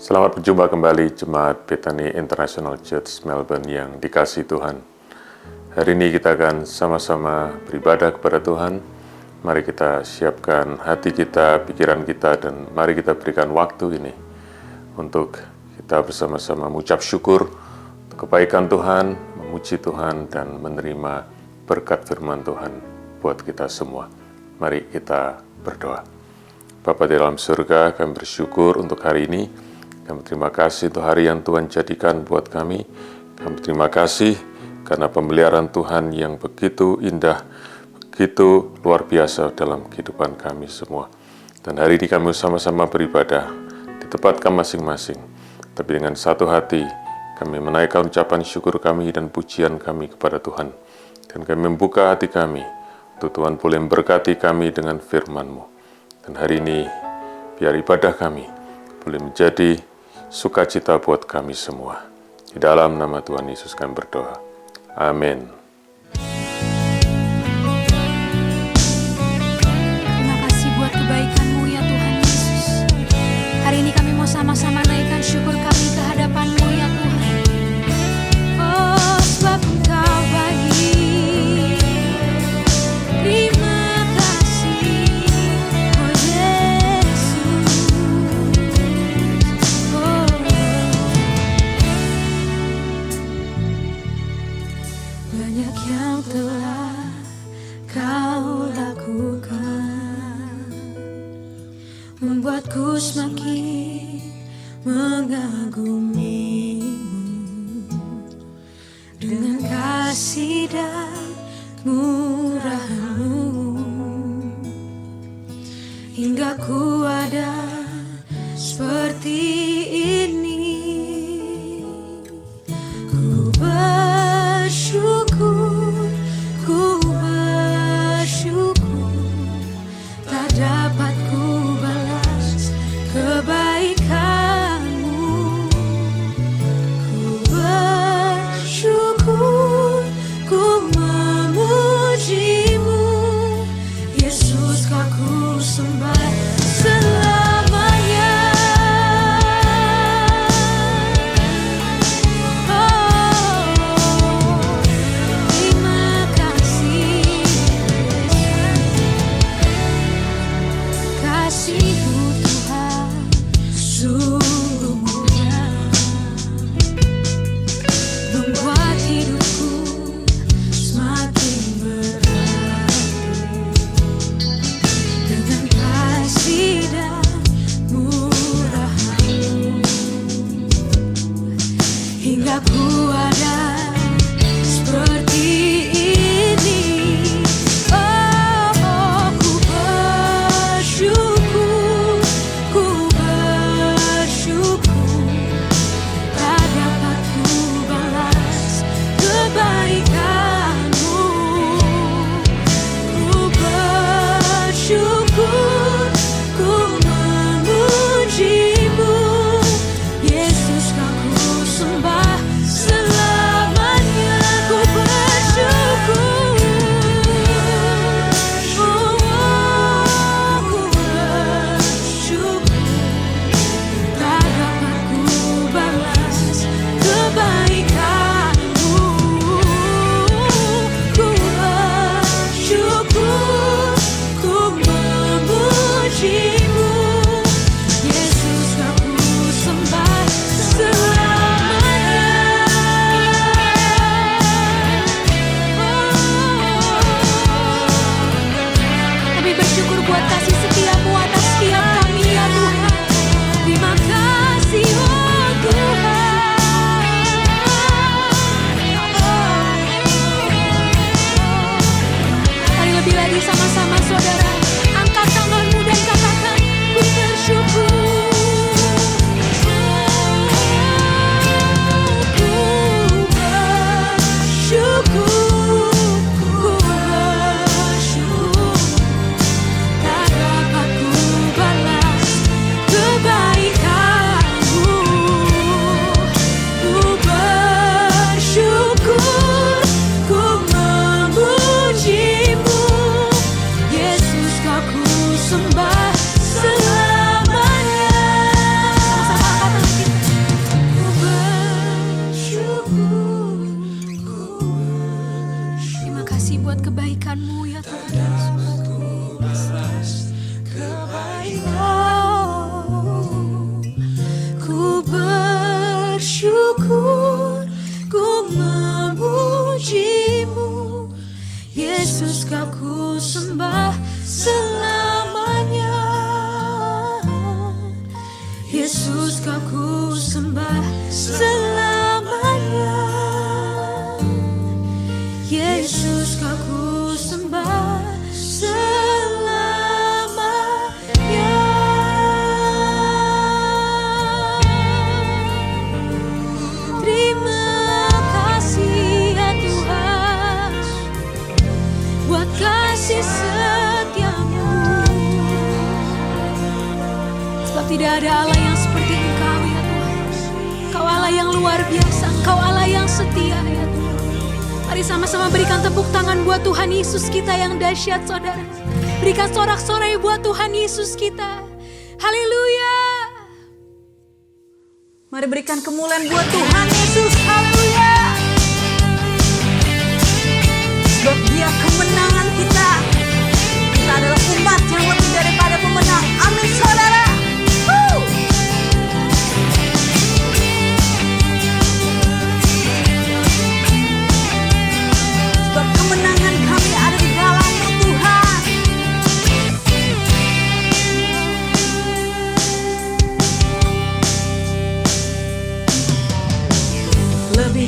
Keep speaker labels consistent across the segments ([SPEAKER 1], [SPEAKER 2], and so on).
[SPEAKER 1] Selamat berjumpa kembali Jemaat Bethany International Church Melbourne yang dikasihi Tuhan. Hari ini kita akan sama-sama beribadah kepada Tuhan. Mari kita siapkan hati kita, pikiran kita, dan mari kita berikan waktu ini untuk kita bersama-sama mengucap syukur untuk kebaikan Tuhan, memuji Tuhan, dan menerima berkat firman Tuhan buat kita semua. Mari kita berdoa. Bapa di dalam surga, kami bersyukur untuk hari ini. Kami terima kasih untuk hari yang Tuhan jadikan buat kami. Kami terima kasih karena pemeliharaan Tuhan yang begitu indah, begitu luar biasa dalam kehidupan kami semua. Dan hari ini kami sama-sama beribadah di tempat kami masing-masing. Tapi dengan satu hati, kami menaikkan ucapan syukur kami dan pujian kami kepada Tuhan. Dan kami membuka hati kami untuk Tuhan boleh memberkati kami dengan firman-Mu. Dan hari ini, biar ibadah kami boleh menjadi sukacita buat kami semua. Di dalam nama Tuhan Yesus kami berdoa. Amin.
[SPEAKER 2] Terima kasih buat kebaikan-Mu ya Tuhan Yesus. Hari ini kami mau sama-sama naikkan syukur kami ke hadapan-Mu ya Tuhan. Oh, sebab Engkau baik. Terima kasih, oh Yesus. Banyak yang telah Kau lakukan, membuatku semakin mengagumi-Mu. Dengan kasih dan murah-Mu, hingga ku ada seperti ini. Ku bersyukur, tak dapat ku balas kebaikan-Mu. Ku bersyukur, ku memuji-Mu. Yesus, Kau ku sembah selamanya. kasih buat kebaikan-Mu ya Tuhan Yesus. Oh, ku bersyukur, ku memuji-Mu, Yesus Kau ku sembah selamanya. Yesus Kau ku sembah selamanya. Yesus Kau ku sembah selamanya. Terima kasih ya Tuhan buat kasih setia-Mu. Sebab tidak ada Allah yang seperti Engkau ya Tuhan. Engkau Allah yang luar biasa, Engkau Allah yang setia ya Tuhan. Mari sama-sama berikan tepuk tangan buat Tuhan Yesus kita yang dahsyat saudara. Berikan sorak-sorai buat Tuhan Yesus kita. Haleluya. Mari berikan kemuliaan buat Tuhan Yesus. Haleluya. Sebab Dia kemenangan kita. Kita adalah umat yang lebih daripada pemenang. Amin saudara. Sebab kemenangan kami ada di dalam-Mu Tuhan. Lebih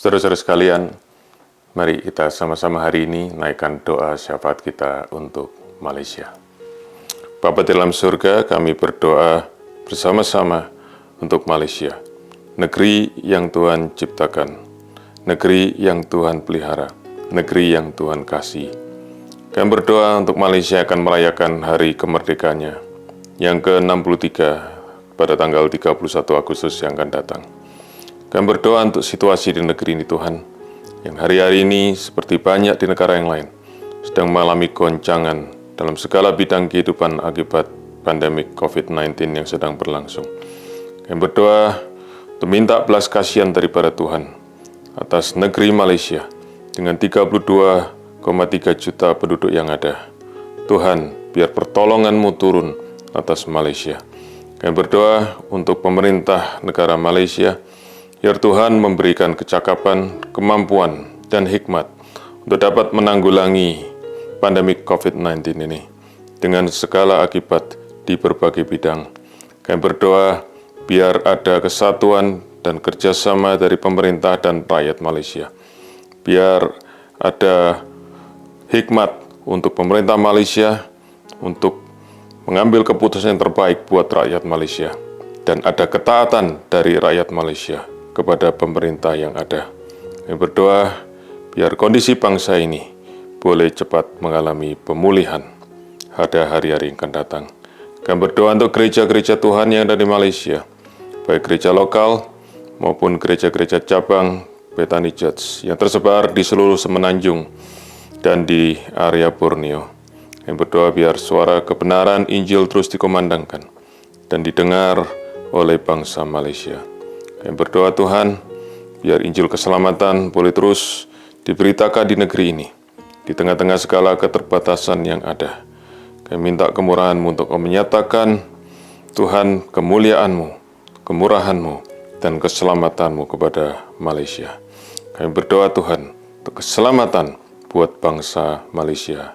[SPEAKER 1] Saudara-saudara sekalian, mari kita sama-sama hari ini naikkan doa syafaat kita untuk Malaysia. Bapa di dalam surga, kami berdoa bersama-sama untuk Malaysia, negeri yang Tuhan ciptakan, negeri yang Tuhan pelihara, negeri yang Tuhan kasih. Kami berdoa untuk Malaysia akan merayakan hari kemerdekaannya yang ke-63 pada tanggal 31 Agustus yang akan datang. Kami berdoa untuk situasi di negeri ini Tuhan, yang hari-hari ini seperti banyak di negara yang lain, sedang mengalami goncangan dalam segala bidang kehidupan akibat pandemik COVID-19 yang sedang berlangsung. Kami berdoa untuk minta belas kasihan daripada Tuhan atas negeri Malaysia dengan 32,3 juta penduduk yang ada. Tuhan, biar pertolongan-Mu turun atas Malaysia. Kami berdoa untuk pemerintah negara Malaysia, biar Tuhan memberikan kecakapan, kemampuan, dan hikmat untuk dapat menanggulangi pandemi COVID-19 ini dengan segala akibat di berbagai bidang. Kami berdoa biar ada kesatuan dan kerjasama dari pemerintah dan rakyat Malaysia. Biar ada hikmat untuk pemerintah Malaysia untuk mengambil keputusan yang terbaik buat rakyat Malaysia. Dan ada ketaatan dari rakyat Malaysia kepada pemerintah yang ada. Kami berdoa biar kondisi bangsa ini boleh cepat mengalami pemulihan pada hari-hari yang akan datang. Kami berdoa untuk gereja-gereja Tuhan yang ada di Malaysia, baik gereja lokal maupun gereja-gereja cabang Bethany Church yang tersebar di seluruh Semenanjung dan di area Borneo. Kami berdoa biar suara kebenaran Injil terus dikumandangkan dan didengar oleh bangsa Malaysia. Kami berdoa Tuhan, biar Injil keselamatan boleh terus diberitakan di negeri ini, di tengah-tengah segala keterbatasan yang ada. Kami minta kemurahan-Mu untuk menyatakan Tuhan kemuliaan-Mu, kemurahan-Mu, dan keselamatan-Mu kepada Malaysia. Kami berdoa Tuhan untuk keselamatan buat bangsa Malaysia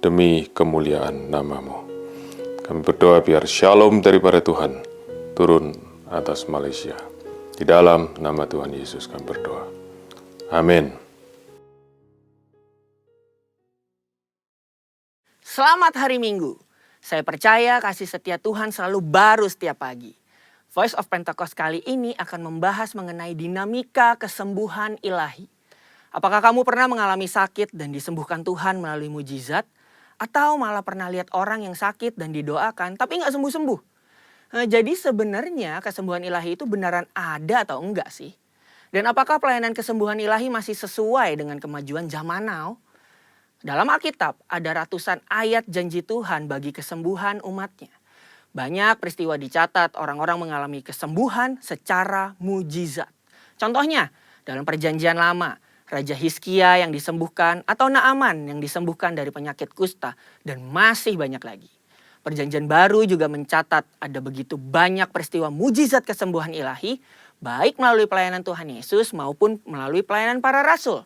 [SPEAKER 1] demi kemuliaan nama-Mu. Kami berdoa biar shalom daripada Tuhan turun atas Malaysia. Di dalam nama Tuhan Yesus kami berdoa. Amin.
[SPEAKER 3] Selamat hari Minggu. Saya percaya kasih setia Tuhan selalu baru setiap pagi. Voice of Pentecost kali ini akan membahas mengenai dinamika kesembuhan ilahi. Apakah kamu pernah mengalami sakit dan disembuhkan Tuhan melalui mujizat? Atau malah pernah lihat orang yang sakit dan didoakan tapi nggak sembuh-sembuh? Nah, jadi sebenarnya kesembuhan ilahi itu beneran ada atau enggak sih? Dan apakah pelayanan kesembuhan ilahi masih sesuai dengan kemajuan zaman now? Dalam Alkitab ada ratusan ayat janji Tuhan bagi kesembuhan umatnya. Banyak peristiwa dicatat orang-orang mengalami kesembuhan secara mujizat. Contohnya dalam Perjanjian Lama, Raja Hizkia yang disembuhkan atau Naaman yang disembuhkan dari penyakit kusta dan masih banyak lagi. Perjanjian Baru juga mencatat ada begitu banyak peristiwa mujizat kesembuhan ilahi, baik melalui pelayanan Tuhan Yesus maupun melalui pelayanan para rasul.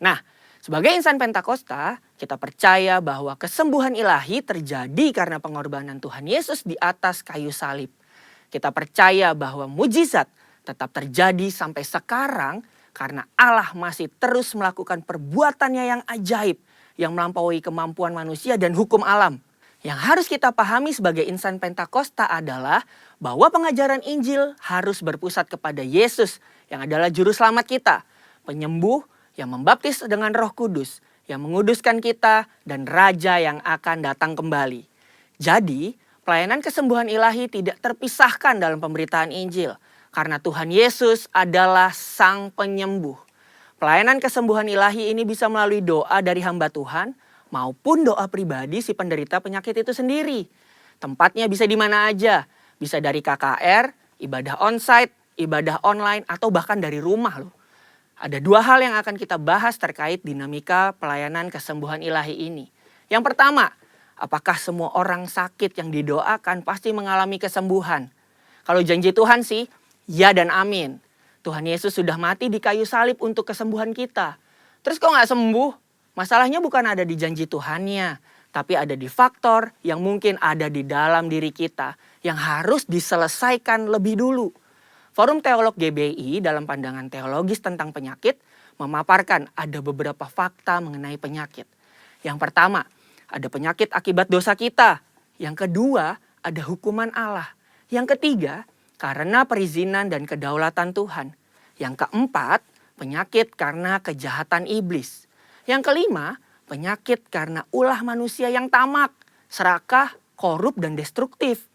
[SPEAKER 3] Nah, sebagai insan Pentakosta, kita percaya bahwa kesembuhan ilahi terjadi karena pengorbanan Tuhan Yesus di atas kayu salib. Kita percaya bahwa mujizat tetap terjadi sampai sekarang karena Allah masih terus melakukan perbuatannya yang ajaib yang melampaui kemampuan manusia dan hukum alam. Yang harus kita pahami sebagai insan Pentakosta adalah bahwa pengajaran Injil harus berpusat kepada Yesus yang adalah juru selamat kita, penyembuh yang membaptis dengan Roh Kudus, yang menguduskan kita, dan Raja yang akan datang kembali. Jadi, pelayanan kesembuhan ilahi tidak terpisahkan dalam pemberitaan Injil, karena Tuhan Yesus adalah Sang Penyembuh. Pelayanan kesembuhan ilahi ini bisa melalui doa dari hamba Tuhan, maupun doa pribadi si penderita penyakit itu sendiri. Tempatnya bisa di mana aja, bisa dari KKR, ibadah onsite, ibadah online, atau bahkan dari rumah loh. Ada dua hal yang akan kita bahas terkait dinamika pelayanan kesembuhan ilahi ini. Yang pertama, apakah semua orang sakit yang didoakan pasti mengalami kesembuhan? Kalau janji Tuhan sih, ya dan amin. Tuhan Yesus sudah mati di kayu salib untuk kesembuhan kita. Terus kok nggak sembuh? Masalahnya bukan ada di janji Tuhannya, tapi ada di faktor yang mungkin ada di dalam diri kita yang harus diselesaikan lebih dulu. Forum Teolog GBI dalam pandangan teologis tentang penyakit memaparkan ada beberapa fakta mengenai penyakit. Yang pertama, ada penyakit akibat dosa kita. Yang kedua, ada hukuman Allah. Yang ketiga, karena perizinan dan kedaulatan Tuhan. Yang keempat, penyakit karena kejahatan iblis. Yang kelima, penyakit karena ulah manusia yang tamak, serakah, korup, dan destruktif.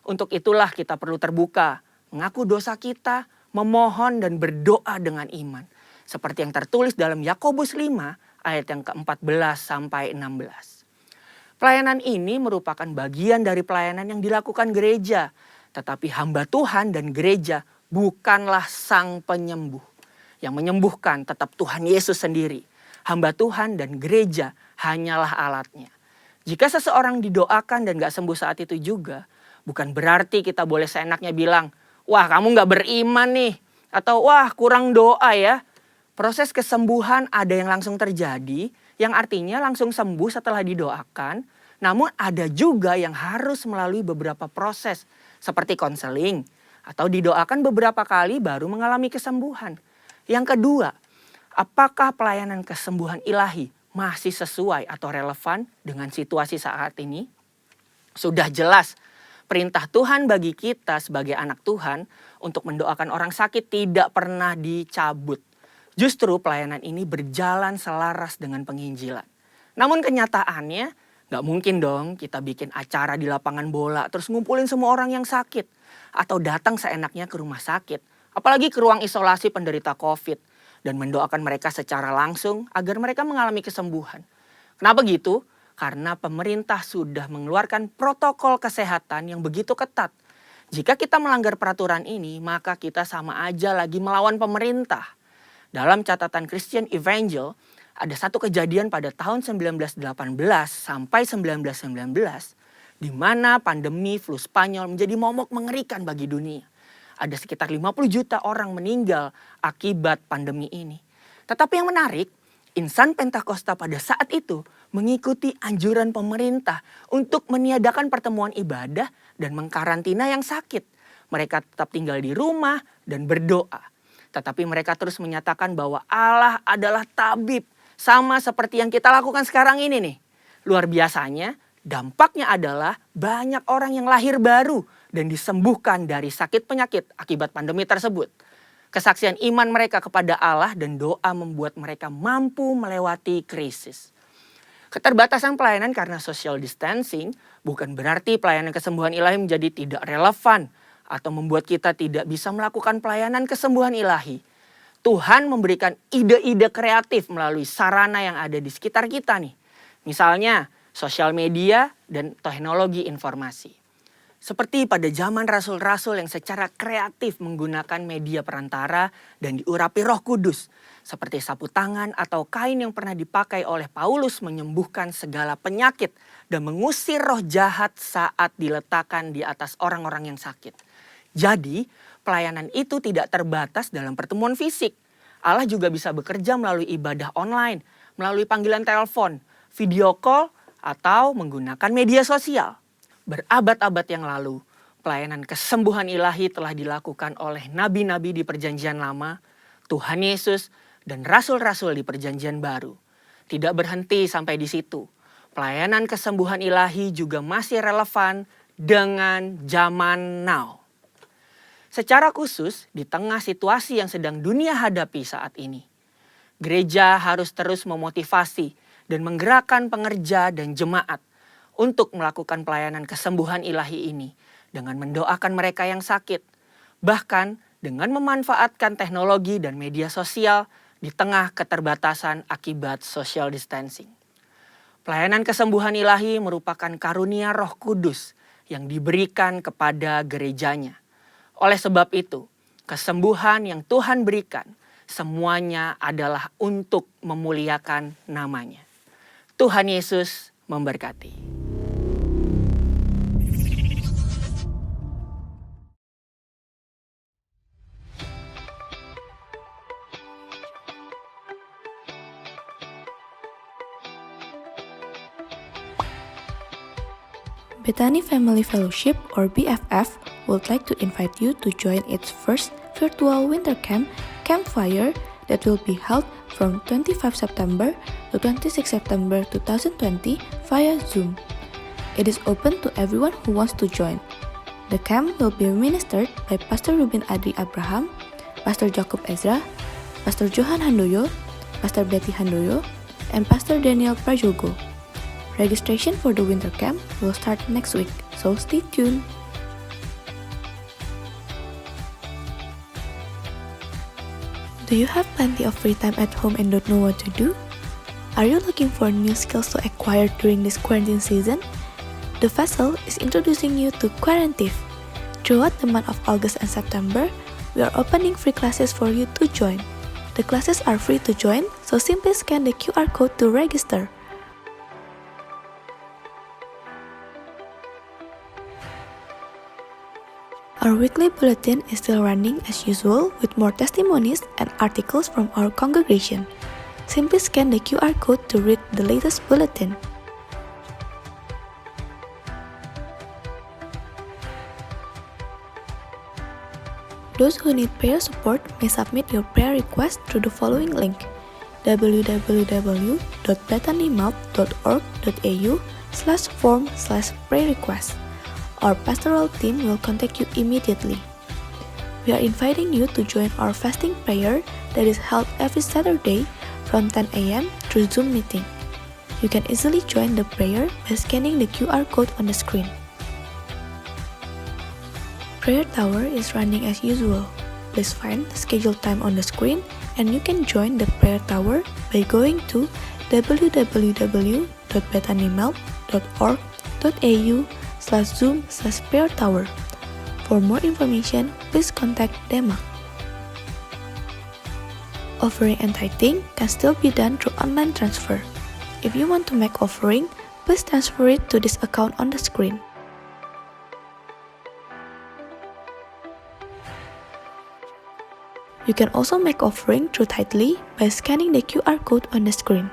[SPEAKER 3] Untuk itulah kita perlu terbuka, mengaku dosa kita, memohon dan berdoa dengan iman. Seperti yang tertulis dalam Yakobus 5 ayat yang ke-14 sampai 16. Pelayanan ini merupakan bagian dari pelayanan yang dilakukan gereja. Tetapi hamba Tuhan dan gereja bukanlah sang penyembuh. Yang menyembuhkan tetap Tuhan Yesus sendiri. Hamba Tuhan dan gereja hanyalah alatnya. Jika seseorang didoakan dan gak sembuh saat itu juga, bukan berarti kita boleh seenaknya bilang, wah kamu gak beriman nih. Atau wah kurang doa ya. Proses kesembuhan ada yang langsung terjadi, yang artinya langsung sembuh setelah didoakan. Namun ada juga yang harus melalui beberapa proses, seperti konseling, atau didoakan beberapa kali baru mengalami kesembuhan. Yang kedua, apakah pelayanan kesembuhan ilahi masih sesuai atau relevan dengan situasi saat ini? Sudah jelas, perintah Tuhan bagi kita sebagai anak Tuhan untuk mendoakan orang sakit tidak pernah dicabut. Justru pelayanan ini berjalan selaras dengan penginjilan. Namun kenyataannya gak mungkin dong kita bikin acara di lapangan bola terus ngumpulin semua orang yang sakit. Atau datang seenaknya ke rumah sakit. Apalagi ke ruang isolasi penderita COVID. Dan mendoakan mereka secara langsung agar mereka mengalami kesembuhan. Kenapa gitu? Karena pemerintah sudah mengeluarkan protokol kesehatan yang begitu ketat. Jika kita melanggar peraturan ini maka kita sama aja lagi melawan pemerintah. Dalam catatan Christian Evangel, ada satu kejadian pada tahun 1918 sampai 1919, di mana pandemi flu Spanyol menjadi momok mengerikan bagi dunia. Ada sekitar 50 juta orang meninggal akibat pandemi ini. Tetapi yang menarik, insan Pentakosta pada saat itu mengikuti anjuran pemerintah untuk meniadakan pertemuan ibadah dan mengkarantina yang sakit. Mereka tetap tinggal di rumah dan berdoa. Tetapi mereka terus menyatakan bahwa Allah adalah tabib. Sama seperti yang kita lakukan sekarang ini nih. Luar biasanya dampaknya adalah banyak orang yang lahir baru dan disembuhkan dari sakit penyakit akibat pandemi tersebut. Kesaksian iman mereka kepada Allah dan doa membuat mereka mampu melewati krisis. Keterbatasan pelayanan karena social distancing bukan berarti pelayanan kesembuhan ilahi menjadi tidak relevan atau membuat kita tidak bisa melakukan pelayanan kesembuhan ilahi. Tuhan memberikan ide-ide kreatif melalui sarana yang ada di sekitar kita nih. Misalnya sosial media dan teknologi informasi. Seperti pada zaman rasul-rasul yang secara kreatif menggunakan media perantara dan diurapi Roh Kudus. Seperti sapu tangan atau kain yang pernah dipakai oleh Paulus menyembuhkan segala penyakit dan mengusir roh jahat saat diletakkan di atas orang-orang yang sakit. Jadi, pelayanan itu tidak terbatas dalam pertemuan fisik. Allah juga bisa bekerja melalui ibadah online, melalui panggilan telepon, video call, atau menggunakan media sosial. Berabad-abad yang lalu, pelayanan kesembuhan ilahi telah dilakukan oleh nabi-nabi di Perjanjian Lama, Tuhan Yesus, dan rasul-rasul di Perjanjian Baru. Tidak berhenti sampai di situ. Pelayanan kesembuhan ilahi juga masih relevan dengan zaman now. Secara khusus di tengah situasi yang sedang dunia hadapi saat ini, gereja harus terus memotivasi dan menggerakkan pengerja dan jemaat untuk melakukan pelayanan kesembuhan ilahi ini dengan mendoakan mereka yang sakit, bahkan dengan memanfaatkan teknologi dan media sosial di tengah keterbatasan akibat social distancing. Pelayanan kesembuhan ilahi merupakan karunia Roh Kudus yang diberikan kepada gerejanya. Oleh sebab itu, kesembuhan yang Tuhan berikan semuanya adalah untuk memuliakan namanya. Tuhan Yesus memberkati.
[SPEAKER 4] Bethany Family Fellowship, or BFF, would like to invite you to join its first virtual winter camp, Campfire, that will be held from 25 September to 26 September 2020 via Zoom. It is open to everyone who wants to join. The camp will be administered by Pastor Ruben Adri Abraham, Pastor Jacob Ezra, Pastor Johan Handoyo, Pastor Betty Handoyo, and Pastor Daniel Prajogo. Registration for the winter camp will start next week, so stay tuned. Do you have plenty of free time at home and don't know what to do? Are you looking for new skills to acquire during this quarantine season? The Vessel is introducing you to Quarantive. Throughout the month of August and September, we are opening free classes for you to join. The classes are free to join, so simply scan the QR code to register. Our weekly bulletin is still running as usual with more testimonies and articles from our congregation. Simply scan the QR code to read the latest bulletin. Those who need prayer support may submit your prayer request through the following link: www.bethanymouth.org.au/form/prayer-request. Our pastoral team will contact you immediately. We are inviting you to join our fasting prayer that is held every Saturday from 10 a.m. through Zoom meeting. You can easily join the prayer by scanning the QR code on the screen. Prayer Tower is running as usual. Please find the scheduled time on the screen and you can join the Prayer Tower by going to www.bethanymouth.org.au/zoom/prayer tower. For more information, please contact Dema. Offering and tithing can still be done through online transfer. If you want to make offering, please transfer it to this account on the screen. You can also make offering through Tithely by scanning the QR code on the screen.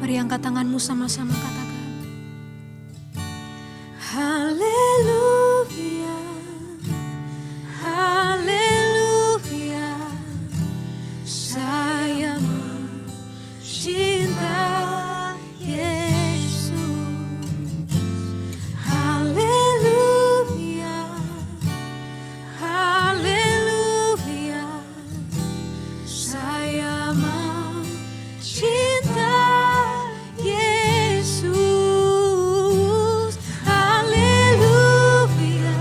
[SPEAKER 2] Mari angkat tanganmu sama-sama katakan. Haleluya, haleluya, saya mencinta Yesus. Haleluya, haleluya, saya mencinta Yesus. Haleluya,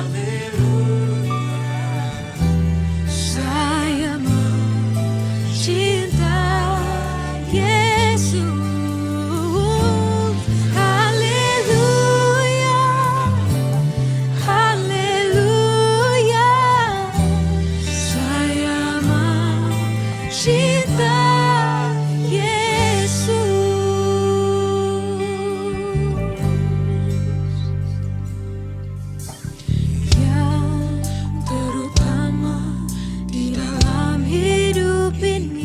[SPEAKER 2] haleluya, saya mencinta Yesus. Haleluya, haleluya, saya mencinta Yesus. Yang terutama di dalam hidup ini,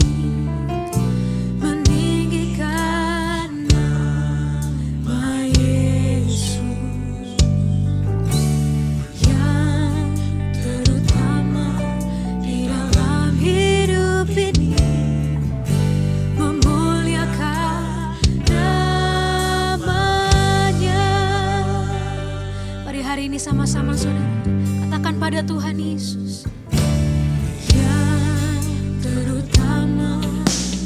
[SPEAKER 2] meninggikan nama Yesus. Yang terutama di dalam hidup ini, memuliakan namanya. Mari hari ini sama-sama saudara katakan pada Tuhan Yesus. Yang terutama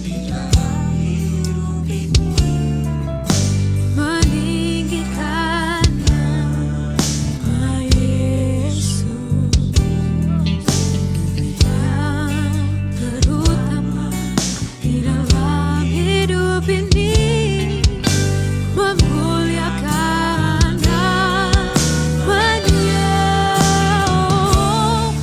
[SPEAKER 2] di dalam hidup ini, meninggikan nama Yesus. Yang terutama di dalam hidup ini, memuliakan namanya. Oh,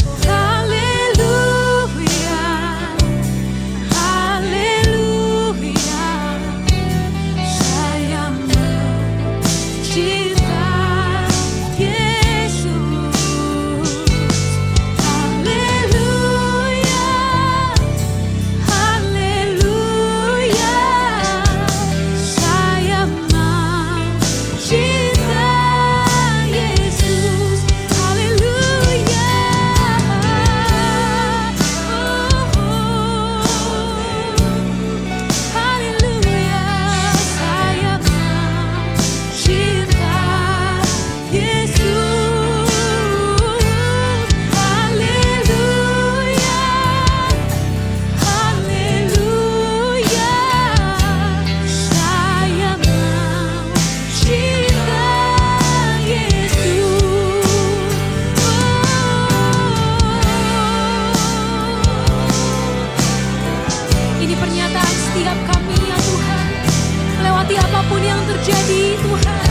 [SPEAKER 2] yang terjadi Tuhan.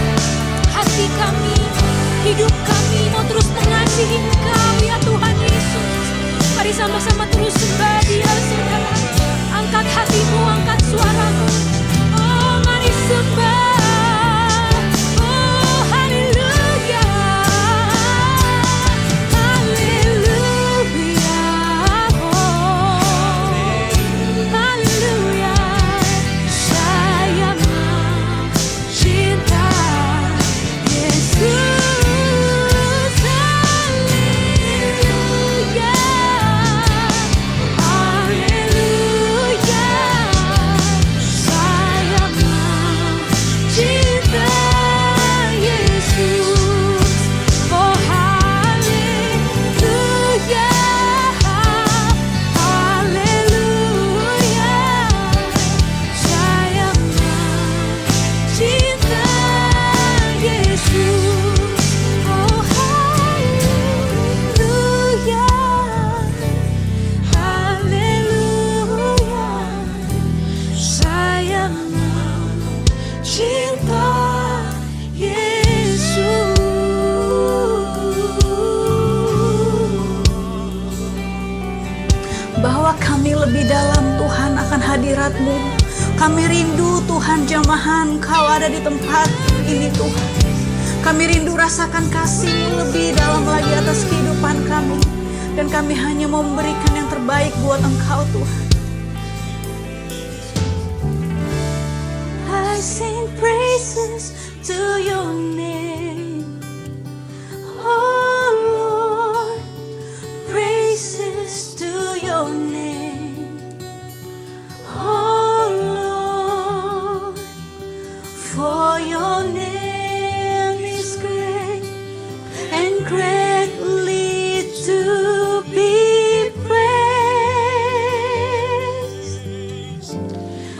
[SPEAKER 2] Hati kami, hidup kami mau terus mengasihi Engkau ya Tuhan Yesus. Mari sama-sama terus sembah Dia saudara. Angkat hatimu, angkat suaramu. Oh mari sembah. Oh haleluya. Haleluya. Oh haleluya. Saya cinta Yesus. Haleluya. Haleluya. Saya cinta Yesus. Oh haleluya. Haleluya. Saya cinta Yesus. Oh haleluya. Haleluya. Saya cinta Yesus.
[SPEAKER 5] Bahwa kami lebih dalam Tuhan akan hadirat-Mu. Kami rindu Tuhan jamahan Kau ada di tempat ini Tuhan. Kami rindu rasakan kasih-Mu lebih dalam lagi atas kehidupan kami. Dan kami hanya mau memberikan yang terbaik buat Engkau Tuhan. I sing praises to your name. Oh Lord, praises to your name. Oh Lord, for your name is great and greatly to be praised.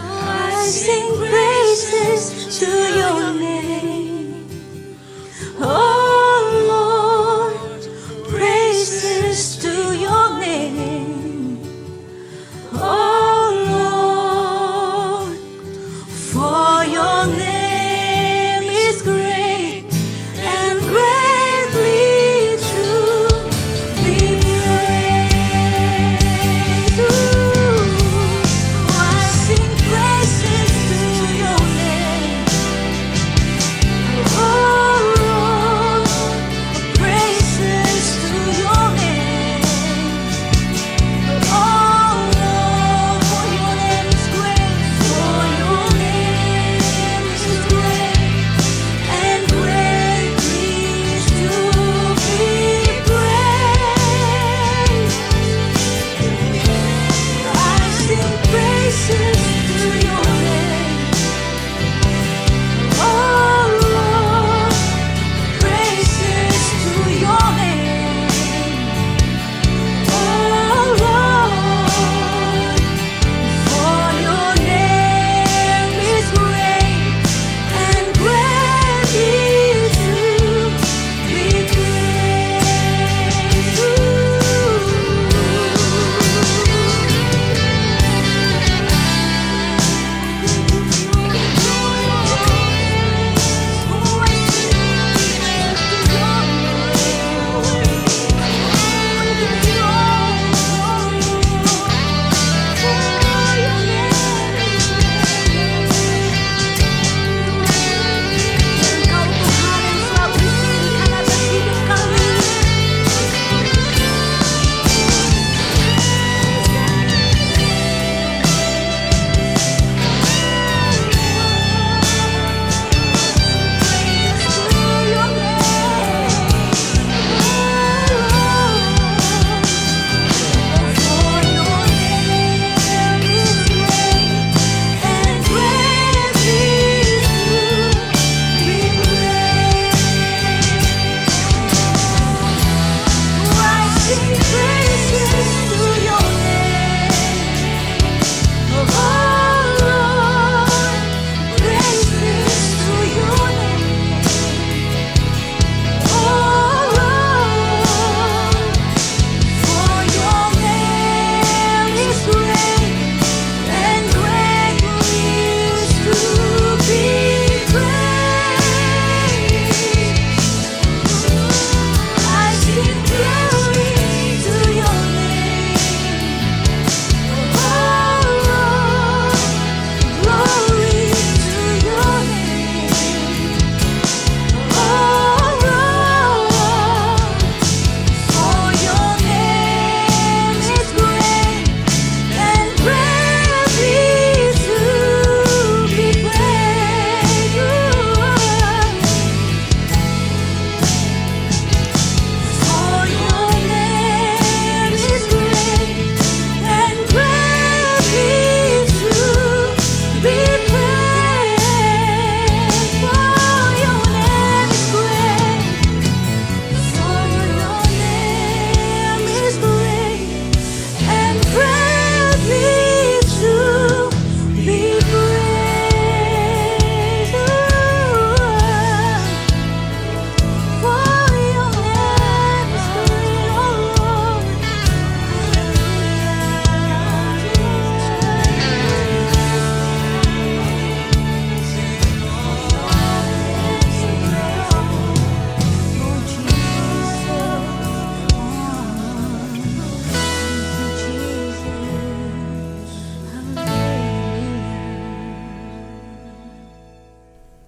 [SPEAKER 5] I sing praises to your name. Oh Lord, praises to your name. Oh Lord, for your name is great and greatly to be praised. Ooh, I sing praises to your name. Oh Lord, praises to your name. Oh Lord, for your name is great, for your name is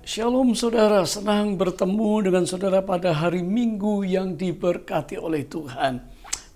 [SPEAKER 6] Shalom saudara, senang bertemu dengan saudara pada hari Minggu yang diberkati oleh Tuhan.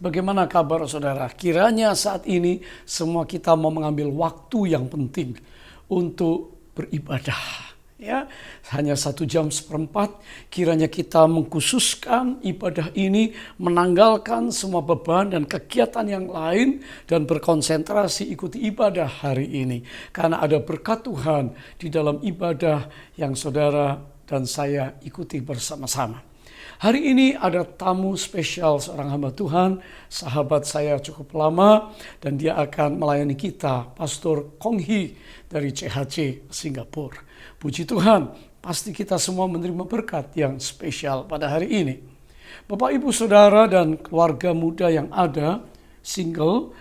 [SPEAKER 6] Bagaimana kabar saudara? Kiranya saat ini semua kita mau mengambil waktu yang penting untuk beribadah. Ya, hanya 1 jam seperempat, kiranya kita mengkhususkan ibadah ini, menanggalkan semua beban dan kegiatan yang lain dan berkonsentrasi ikuti ibadah hari ini. Karena ada berkat Tuhan di dalam ibadah yang saudara dan saya ikuti bersama-sama. Hari ini ada tamu spesial, seorang hamba Tuhan, sahabat saya cukup lama, dan dia akan melayani kita, Pastor Kong Hee dari CHC Singapura. Puji Tuhan, pasti kita semua menerima berkat yang spesial pada hari ini. Bapak, Ibu, Saudara, dan keluarga muda yang ada, single,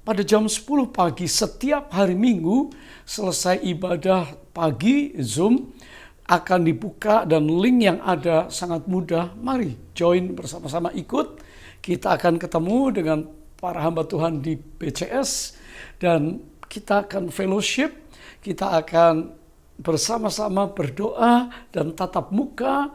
[SPEAKER 6] pada jam 10 pagi setiap hari Minggu, selesai ibadah pagi, Zoom, akan dibuka dan link yang ada sangat mudah. Mari join bersama-sama ikut. Kita akan ketemu dengan para hamba Tuhan di BCS dan kita akan fellowship. Kita akan bersama-sama berdoa dan tatap muka,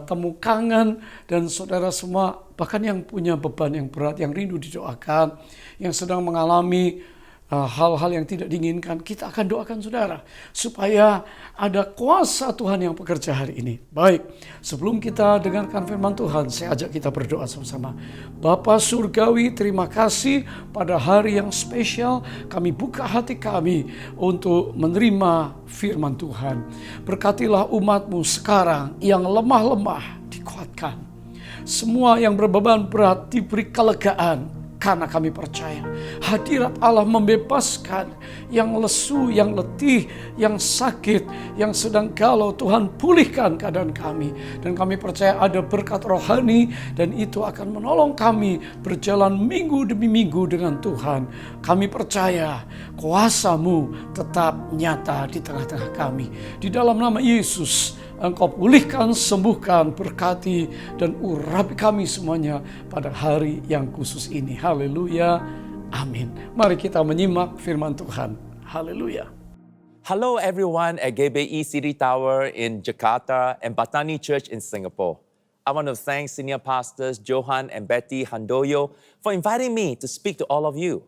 [SPEAKER 6] temu kangen, dan saudara semua bahkan yang punya beban yang berat, yang rindu didoakan, yang sedang mengalami hal-hal yang tidak diinginkan, kita akan doakan saudara supaya ada kuasa Tuhan yang bekerja hari ini. Baik, sebelum kita dengarkan firman Tuhan, saya ajak kita berdoa sama-sama. Bapa Surgawi, terima kasih pada hari yang spesial kami buka hati kami untuk menerima firman Tuhan. Berkatilah umat-Mu sekarang yang lemah-lemah dikuatkan. Semua yang berbeban berat diberi kelegaan. Karena kami percaya hadirat Allah membebaskan yang lesu, yang letih, yang sakit, yang sedang galau. Tuhan pulihkan keadaan kami. Dan kami percaya ada berkat rohani dan itu akan menolong kami berjalan minggu demi minggu dengan Tuhan. Kami percaya kuasa-Mu tetap nyata di tengah-tengah kami. Di dalam nama Yesus, Engkau pulihkan, sembuhkan, berkati, dan urapi kami semuanya pada hari yang khusus ini. Haleluya. Amin. Mari kita menyimak firman Tuhan. Haleluya.
[SPEAKER 7] Hello everyone at GBE City Tower in Jakarta and Batani Church in Singapore. I want to thank Senior Pastors Johan and Betty Handoyo for inviting me to speak to all of you.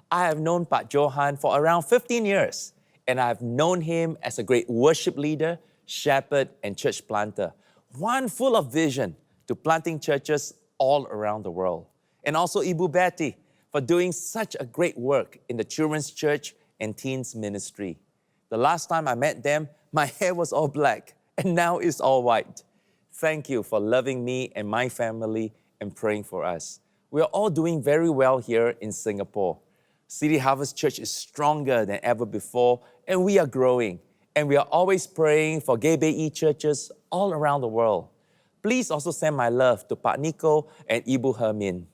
[SPEAKER 7] I have known Pak Johan for around 15 years and I have known him as a great worship leader, shepherd, and church planter, one full of vision to planting churches all around the world. And also Ibu Betty for doing such a great work in the children's church and teens ministry. The last time I met them, my hair was all black and now it's all white. Thank you for loving me and my family and praying for us. We are all doing very well here in Singapore. City Harvest Church is stronger than ever before and we are growing. And we are always praying for GBE churches all around the world. Please also send my love to Pak Nico and Ibu Hermin.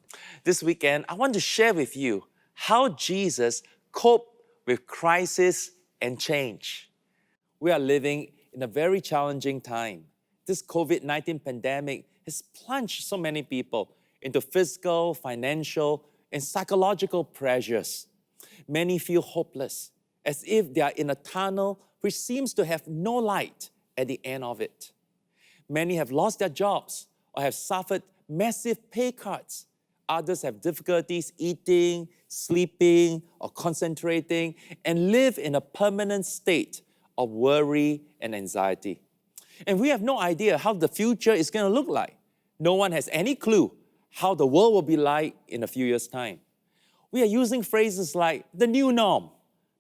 [SPEAKER 7] This weekend, I want to share with you how Jesus coped with crisis and change. We are living in a very challenging time. This COVID-19 pandemic has plunged so many people into physical, financial, and psychological pressures. Many feel hopeless, as if they are in a tunnel which seems to have no light at the end of it. Many have lost their jobs or have suffered massive pay cuts. Others have difficulties eating, sleeping, or concentrating, and live in a permanent state of worry and anxiety. And we have no idea how the future is going to look like. No one has any clue how the world will be like in a few years' time. We are using phrases like the new norm,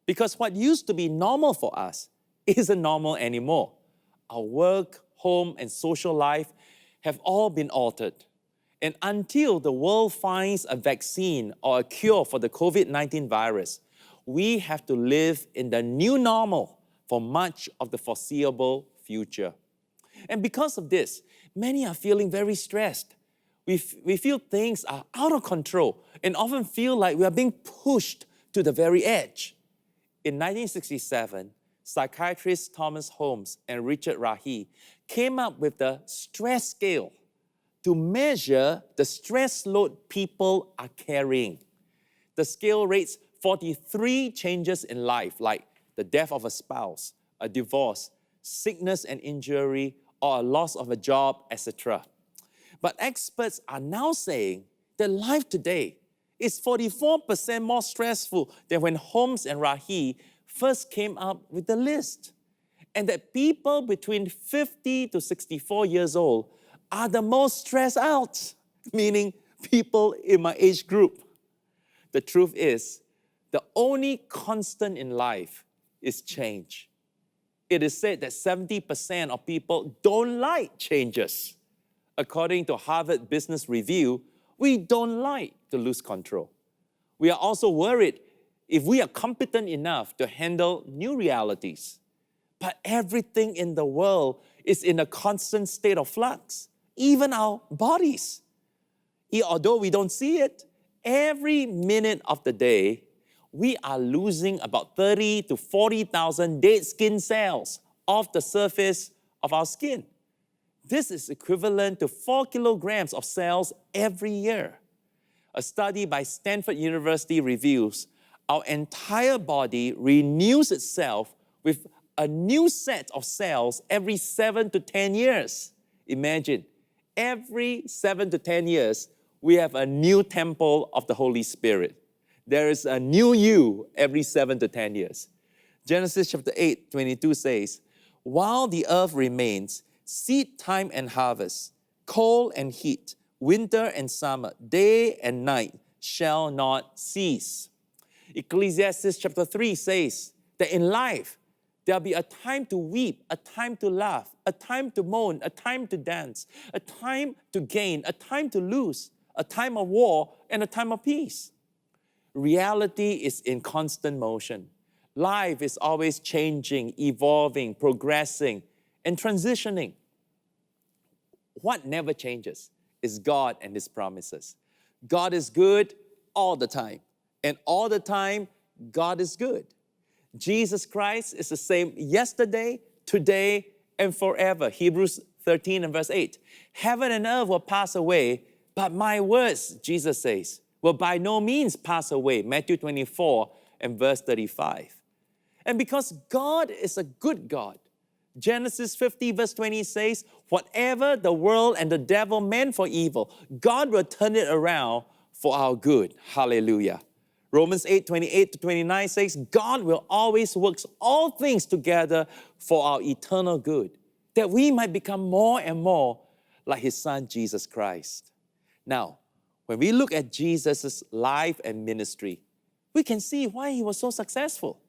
[SPEAKER 7] because what used to be normal for us isn't normal anymore. Our work, home, and social life have all been altered. And until the world finds a vaccine or a cure for the COVID-19 virus, we have to live in the new normal for much of the foreseeable future. And because of this, many are feeling very stressed. We feel things are out of control and often feel like we are being pushed to the very edge. In 1967, psychiatrists Thomas Holmes and Richard Rahe came up with the stress scale to measure the stress load people are carrying. The scale rates 43 changes in life, like the death of a spouse, a divorce, sickness and injury, or a loss of a job, etc. But experts are now saying that life today is 44% more stressful than when Holmes and Rahi first came up with the list. And that people between 50 to 64 years old are the most stressed out, meaning people in my age group. The truth is, the only constant in life is change. It is said that 70% of people don't like changes. According to Harvard Business Review, we don't like to lose control. We are also worried if we are competent enough to handle new realities. But everything in the world is in a constant state of flux, even our bodies. Although we don't see it, every minute of the day, we are losing about 30 to 40,000 dead skin cells off the surface of our skin. This is equivalent to 4 kilograms of cells every year. A study by Stanford University reveals our entire body renews itself with a new set of cells every 7 to 10 years. Imagine, every 7 to 10 years, we have a new temple of the Holy Spirit. There is a new you every 7 to 10 years. Genesis chapter 8:22 says, while the earth remains, seed time and harvest, cold and heat, winter and summer, day and night shall not cease. Ecclesiastes chapter 3 says that in life, there'll be a time to weep, a time to laugh, a time to moan, a time to dance, a time to gain, a time to lose, a time of war, and a time of peace. Reality is in constant motion. Life is always changing, evolving, progressing, and transitioning. What never changes is God and His promises. God is good all the time, and all the time, God is good. Jesus Christ is the same yesterday, today, and forever. Hebrews 13 and verse 8. Heaven and earth will pass away, but my words, Jesus says, will by no means pass away. Matthew 24 and verse 35. And because God is a good God, Genesis 50 verse 20 says, whatever the world and the devil meant for evil, God will turn it around for our good. Hallelujah. Romans 8:28 to 29 says, God will always work all things together for our eternal good, that we might become more and more like His Son, Jesus Christ. Now, when we look at Jesus' life and ministry, we can see why He was so successful.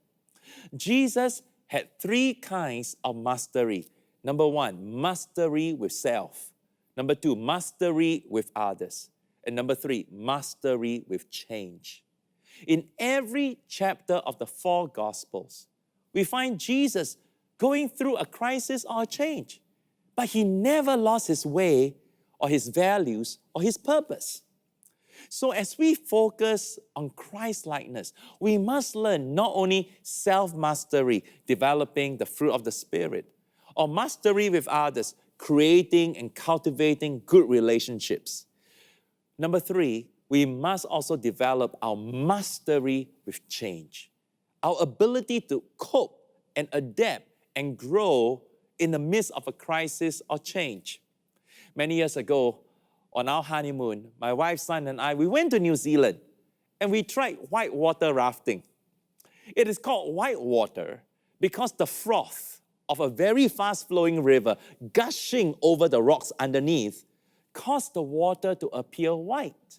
[SPEAKER 7] Jesus had 3 kinds of mastery. Number 1, mastery with self. Number 2, mastery with others. And number 3, mastery with change. In every chapter of the 4 Gospels, we find Jesus going through a crisis or a change, but He never lost His way or His values or His purpose. So as we focus on Christ-likeness, we must learn not only self-mastery, developing the fruit of the Spirit, or mastery with others, creating and cultivating good relationships. Number 3, we must also develop our mastery with change, our ability to cope and adapt and grow in the midst of a crisis or change. Many years ago, on our honeymoon, my wife's son and I, we went to New Zealand and we tried whitewater rafting. It is called whitewater because the froth of a very fast-flowing river gushing over the rocks underneath caused the water to appear white.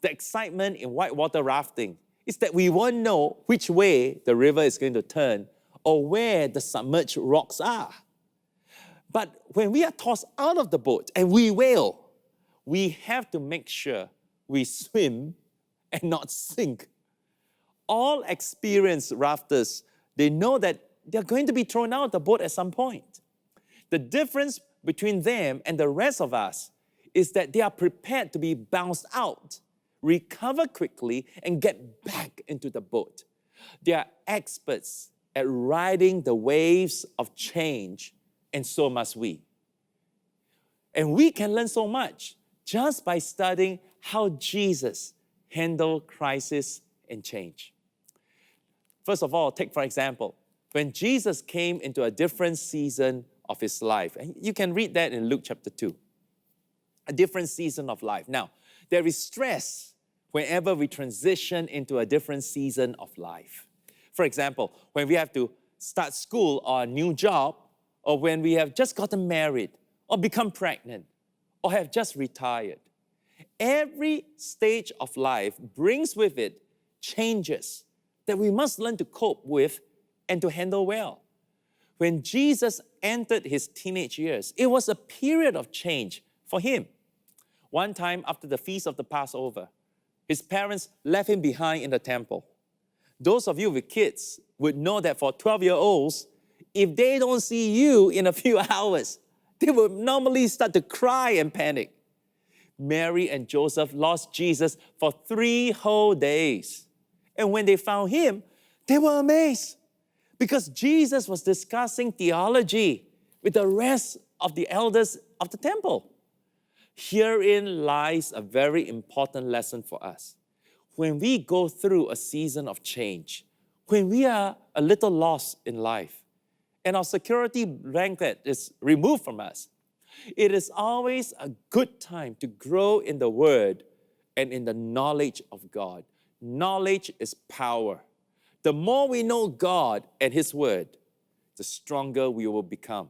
[SPEAKER 7] The excitement in whitewater rafting is that we won't know which way the river is going to turn or where the submerged rocks are. But when we are tossed out of the boat and we wail, we have to make sure we swim and not sink. All experienced rafters, they know that they're going to be thrown out of the boat at some point. The difference between them and the rest of us is that they are prepared to be bounced out, recover quickly, and get back into the boat. They are experts at riding the waves of change, and so must we. And we can learn so much just by studying how Jesus handled crisis and change. First of all, take for example, when Jesus came into a different season of his life. And you can read that in Luke chapter 2. A different season of life. Now, there is stress whenever we transition into a different season of life. For example, when we have to start school or a new job, or when we have just gotten married, or become pregnant, or have just retired. Every stage of life brings with it changes that we must learn to cope with and to handle well. When Jesus entered his teenage years, it was a period of change for him. One time after the feast of the Passover, his parents left him behind in the temple. Those of you with kids would know that for 12-year-olds, if they don't see you in a few hours, they would normally start to cry and panic. Mary and Joseph lost Jesus for 3 whole days. And when they found him, they were amazed because Jesus was discussing theology with the rest of the elders of the temple. Herein lies a very important lesson for us. When we go through a season of change, when we are a little lost in life, and our security blanket is removed from us, it is always a good time to grow in the Word and in the knowledge of God. Knowledge is power. The more we know God and His Word, the stronger we will become.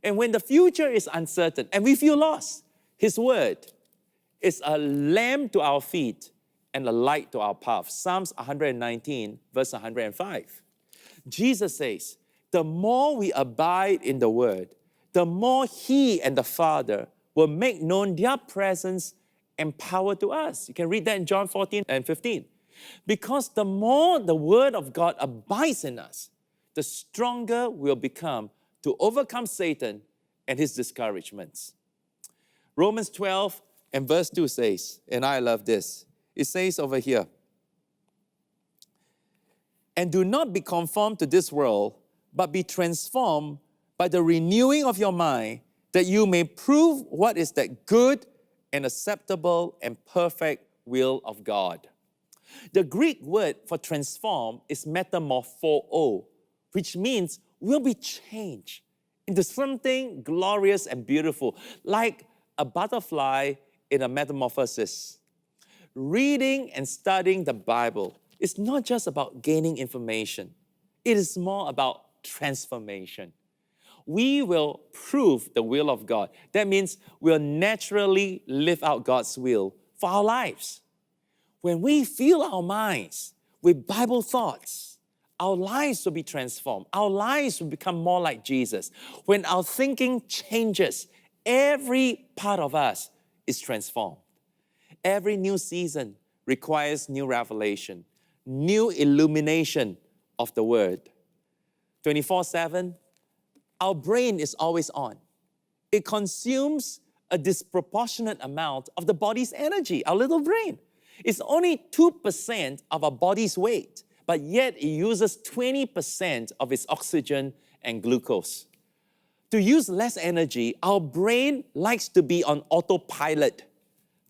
[SPEAKER 7] And when the future is uncertain and we feel lost, His Word is a lamp to our feet and a light to our path. Psalms 119, verse 105. Jesus says, the more we abide in the Word, the more He and the Father will make known their presence and power to us. You can read that in John 14 and 15. Because the more the Word of God abides in us, the stronger we'll become to overcome Satan and his discouragements. Romans 12 and verse 2 says, and I love this, it says over here, and do not be conformed to this world, but be transformed by the renewing of your mind, that you may prove what is that good and acceptable and perfect will of God. The Greek word for transform is metamorpho, which means we'll be changed into something glorious and beautiful, like a butterfly in a metamorphosis. Reading and studying the Bible is not just about gaining information. It is more about transformation. We will prove the will of God. That means we'll naturally live out God's will for our lives. When we fill our minds with Bible thoughts, our lives will be transformed. Our lives will become more like Jesus. When our thinking changes, every part of us is transformed. Every new season requires new revelation, new illumination of the Word. 24/7, our brain is always on. It consumes a disproportionate amount of the body's energy, our little brain. It's only 2% of our body's weight, but yet it uses 20% of its oxygen and glucose. To use less energy, our brain likes to be on autopilot,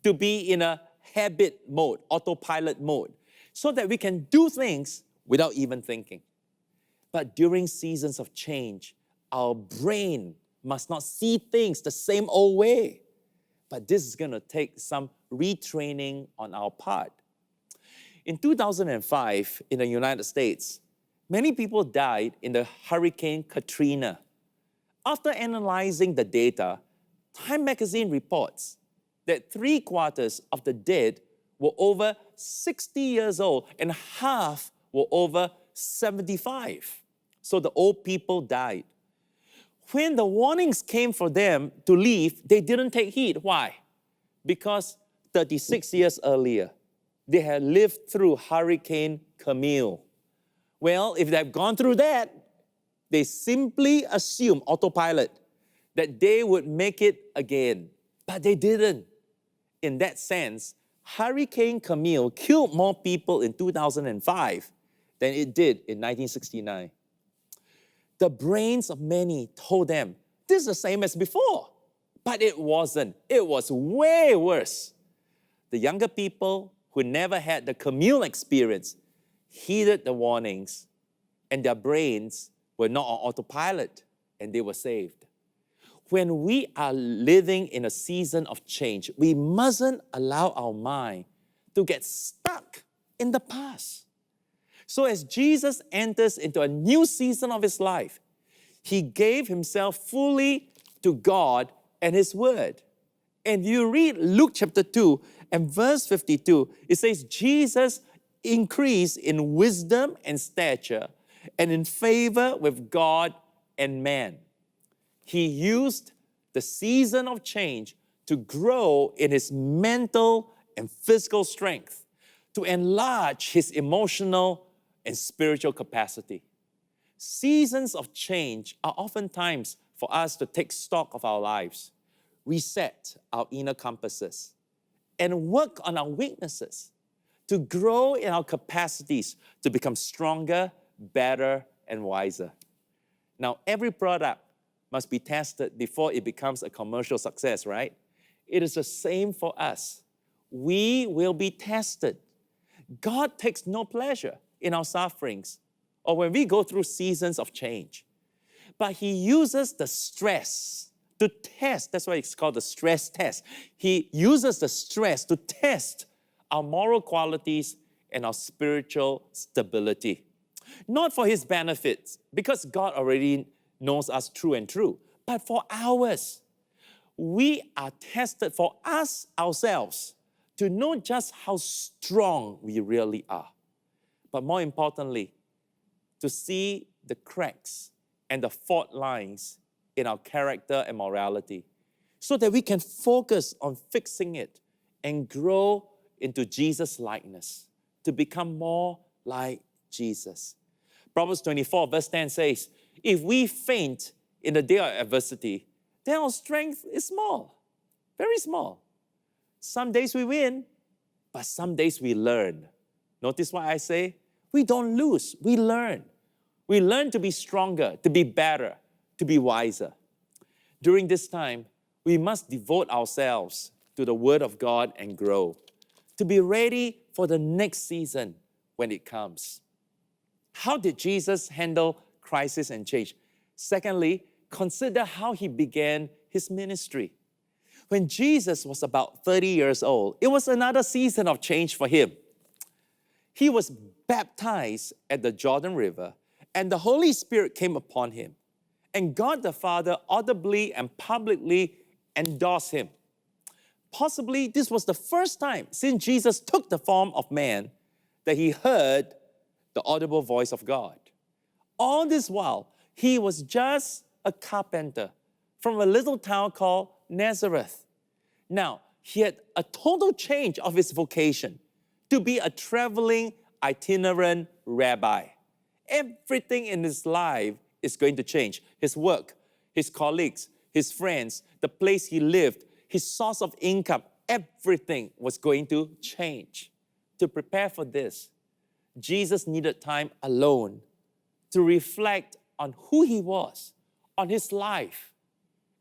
[SPEAKER 7] to be in a habit mode, autopilot mode, so that we can do things without even thinking. But during seasons of change, our brain must not see things the same old way. But this is going to take some retraining on our part. In 2005, in the United States, many people died in the Hurricane Katrina. After analyzing the data, Time magazine reports that 3/4 of the dead were over 60 years old and half were over 75. So the old people died. When the warnings came for them to leave, they didn't take heed. Why? Because 36 years earlier, they had lived through Hurricane Camille. Well, if they've gone through that, they simply assume autopilot that they would make it again. But they didn't. In that sense, Hurricane Camille killed more people in 2005 than it did in 1969. The brains of many told them, this is the same as before. But it wasn't. It was way worse. The younger people who never had the Camille experience heeded the warnings and their brains were not on autopilot, and they were saved. When we are living in a season of change, we mustn't allow our mind to get stuck in the past. So as Jesus enters into a new season of his life, he gave himself fully to God and his word. And you read Luke chapter 2 and verse 52, it says, Jesus increased in wisdom and stature and in favor with God and man. He used the season of change to grow in his mental and physical strength, to enlarge his emotional and spiritual capacity. Seasons of change are oftentimes for us to take stock of our lives, reset our inner compasses, and work on our weaknesses to grow in our capacities to become stronger, better, and wiser. Now, every product must be tested before it becomes a commercial success, right? It is the same for us. We will be tested. God takes no pleasure in our sufferings or when we go through seasons of change. But he uses the stress to test. That's why it's called the stress test. He uses the stress to test our moral qualities and our spiritual stability. Not for his benefits, because God already knows us true and true, but for ours. We are tested for us ourselves to know just how strong we really are. But more importantly, to see the cracks and the fault lines in our character and morality so that we can focus on fixing it and grow into Jesus' likeness, to become more like Jesus. Proverbs 24 verse 10 says, if we faint in the day of adversity, then our strength is small, very small. Some days we win, but some days we learn. Notice what I say? We don't lose, we learn. We learn to be stronger, to be better, to be wiser. During this time, we must devote ourselves to the Word of God and grow, to be ready for the next season when it comes. How did Jesus handle crisis and change? Secondly, consider how he began his ministry. When Jesus was about 30 years old, it was another season of change for him. He was baptized at the Jordan River, and the Holy Spirit came upon him. And God the Father audibly and publicly endorsed him. Possibly this was the first time since Jesus took the form of man that he heard the audible voice of God. All this while, he was just a carpenter from a little town called Nazareth. Now, he had a total change of his vocation to be a traveling itinerant rabbi. Everything in his life is going to change. His work, his colleagues, his friends, the place he lived, his source of income, everything was going to change. To prepare for this, Jesus needed time alone to reflect on who he was, on his life,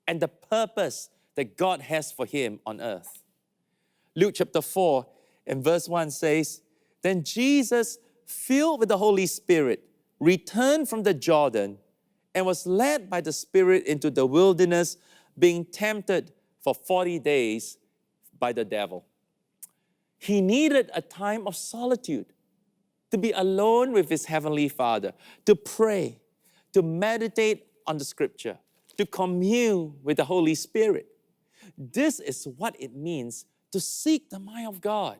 [SPEAKER 7] and the purpose that God has for him on earth. Luke chapter 4 and verse 1 says, then Jesus, filled with the Holy Spirit, returned from the Jordan and was led by the Spirit into the wilderness, being tempted for 40 days by the devil. He needed a time of solitude, to be alone with his heavenly Father, to pray, to meditate on the scripture, to commune with the Holy Spirit. This is what it means to seek the mind of God,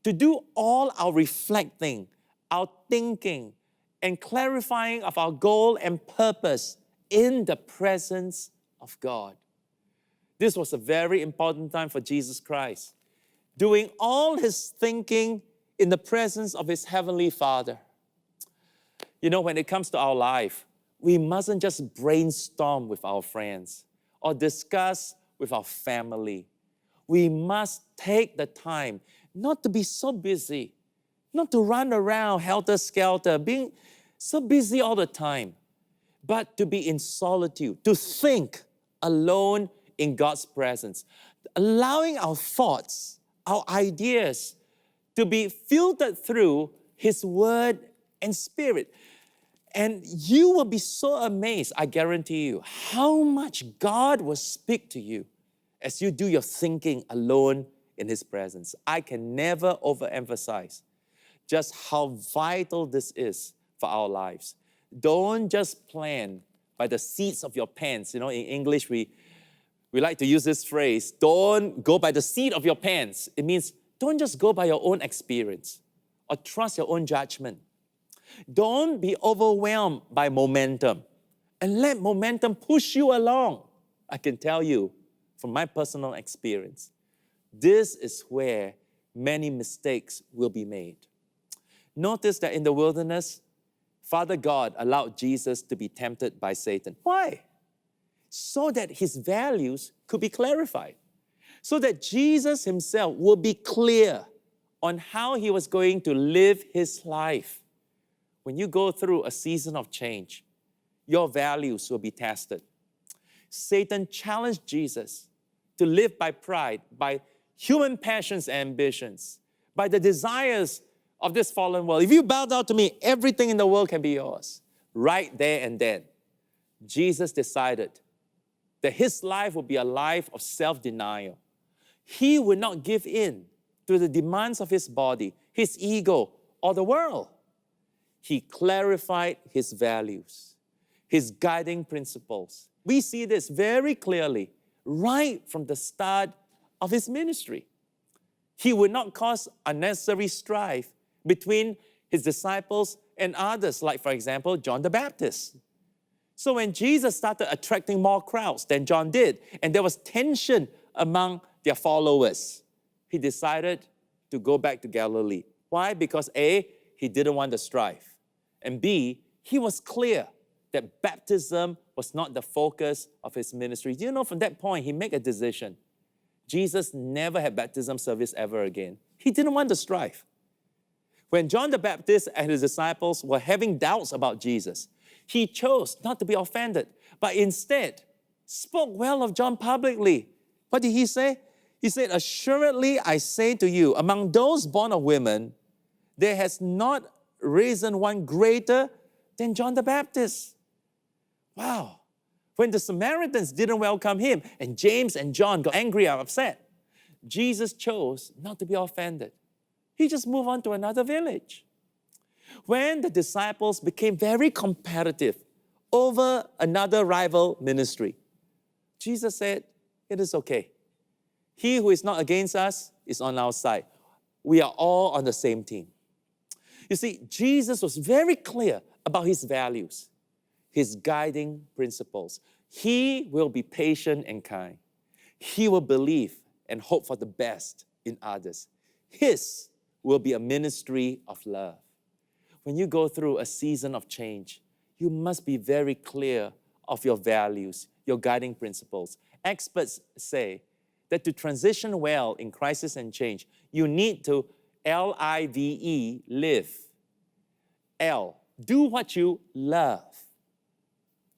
[SPEAKER 7] to do all our reflecting, our thinking, and clarifying of our goal and purpose in the presence of God. This was a very important time for Jesus Christ, doing all his thinking in the presence of his heavenly Father. You know, when it comes to our life, we mustn't just brainstorm with our friends or discuss with our family. We must take the time not to be so busy, not to run around helter-skelter, being so busy all the time, but to be in solitude, to think alone in God's presence, allowing our thoughts, our ideas to be filtered through his word and spirit. And you will be so amazed, I guarantee you, how much God will speak to you as you do your thinking alone in His presence. I can never overemphasize just how vital this is for our lives. Don't just plan by the seats of your pants. You know, in English, we like to use this phrase, don't go by the seat of your pants. It means don't just go by your own experience or trust your own judgment. Don't be overwhelmed by momentum and let momentum push you along. I can tell you from my personal experience, this is where many mistakes will be made. Notice that in the wilderness, Father God allowed Jesus to be tempted by Satan. Why? So that His values could be clarified. So that Jesus Himself will be clear on how He was going to live His life. When you go through a season of change, your values will be tested. Satan challenged Jesus to live by pride, by human passions and ambitions, by the desires of this fallen world. If you bow down to me, everything in the world can be yours. Right there and then, Jesus decided that His life would be a life of self-denial. He would not give in to the demands of His body, His ego, or the world. He clarified His values, His guiding principles. We see this very clearly right from the start of His ministry. He would not cause unnecessary strife between His disciples and others, like, for example, John the Baptist. So when Jesus started attracting more crowds than John did, and there was tension among their followers, He decided to go back to Galilee. Why? Because A, He didn't want the strife. And B, He was clear that baptism was not the focus of His ministry. Do you know from that point, He made a decision. Jesus never had baptism service ever again. He didn't want the strife. When John the Baptist and his disciples were having doubts about Jesus, He chose not to be offended, but instead spoke well of John publicly. What did He say? He said, "Assuredly I say to you, among those born of women, there has not risen one greater than John the Baptist." Wow. When the Samaritans didn't welcome Him and James and John got angry and upset, Jesus chose not to be offended. He just moved on to another village. When the disciples became very competitive over another rival ministry, Jesus said, "It is okay. He who is not against us is on our side. We are all on the same team." You see, Jesus was very clear about His values, His guiding principles. He will be patient and kind. He will believe and hope for the best in others. His will be a ministry of love. When you go through a season of change, you must be very clear of your values, your guiding principles. Experts say that to transition well in crisis and change, you need to L-I-V-E, live. L, do what you love.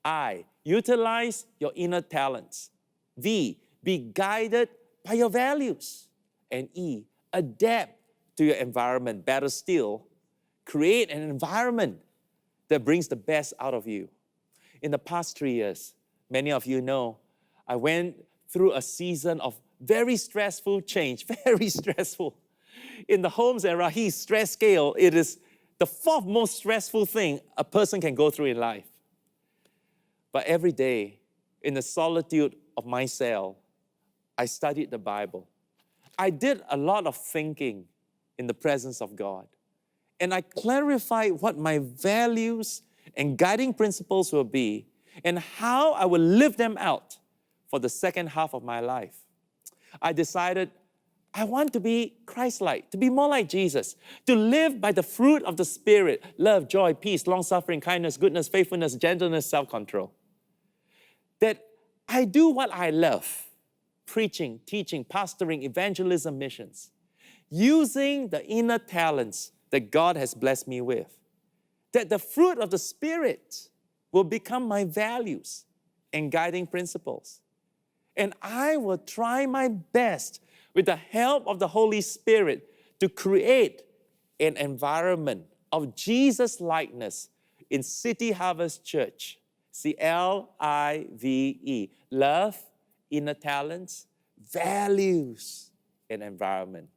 [SPEAKER 7] I, utilize your inner talents. V, be guided by your values. And E, adapt to your environment. Better still, create an environment that brings the best out of you. In the past 3 years, many of you know, I went through a season of very stressful change, very stressful. In the Holmes and Rahi stress scale, it is the fourth most stressful thing a person can go through in life. But every day, in the solitude of my cell, I studied the Bible. I did a lot of thinking in the presence of God. And I clarified what my values and guiding principles will be and how I will live them out for the second half of my life. I decided I want to be Christ-like, to be more like Jesus, to live by the fruit of the Spirit: love, joy, peace, long-suffering, kindness, goodness, faithfulness, gentleness, self-control. That I do what I love: preaching, teaching, pastoring, evangelism, missions, using the inner talents that God has blessed me with. That the fruit of the Spirit will become my values and guiding principles. And I will try my best with the help of the Holy Spirit to create an environment of Jesus-likeness in City Harvest Church. CLIVE. Love, inner talents, values, and environment.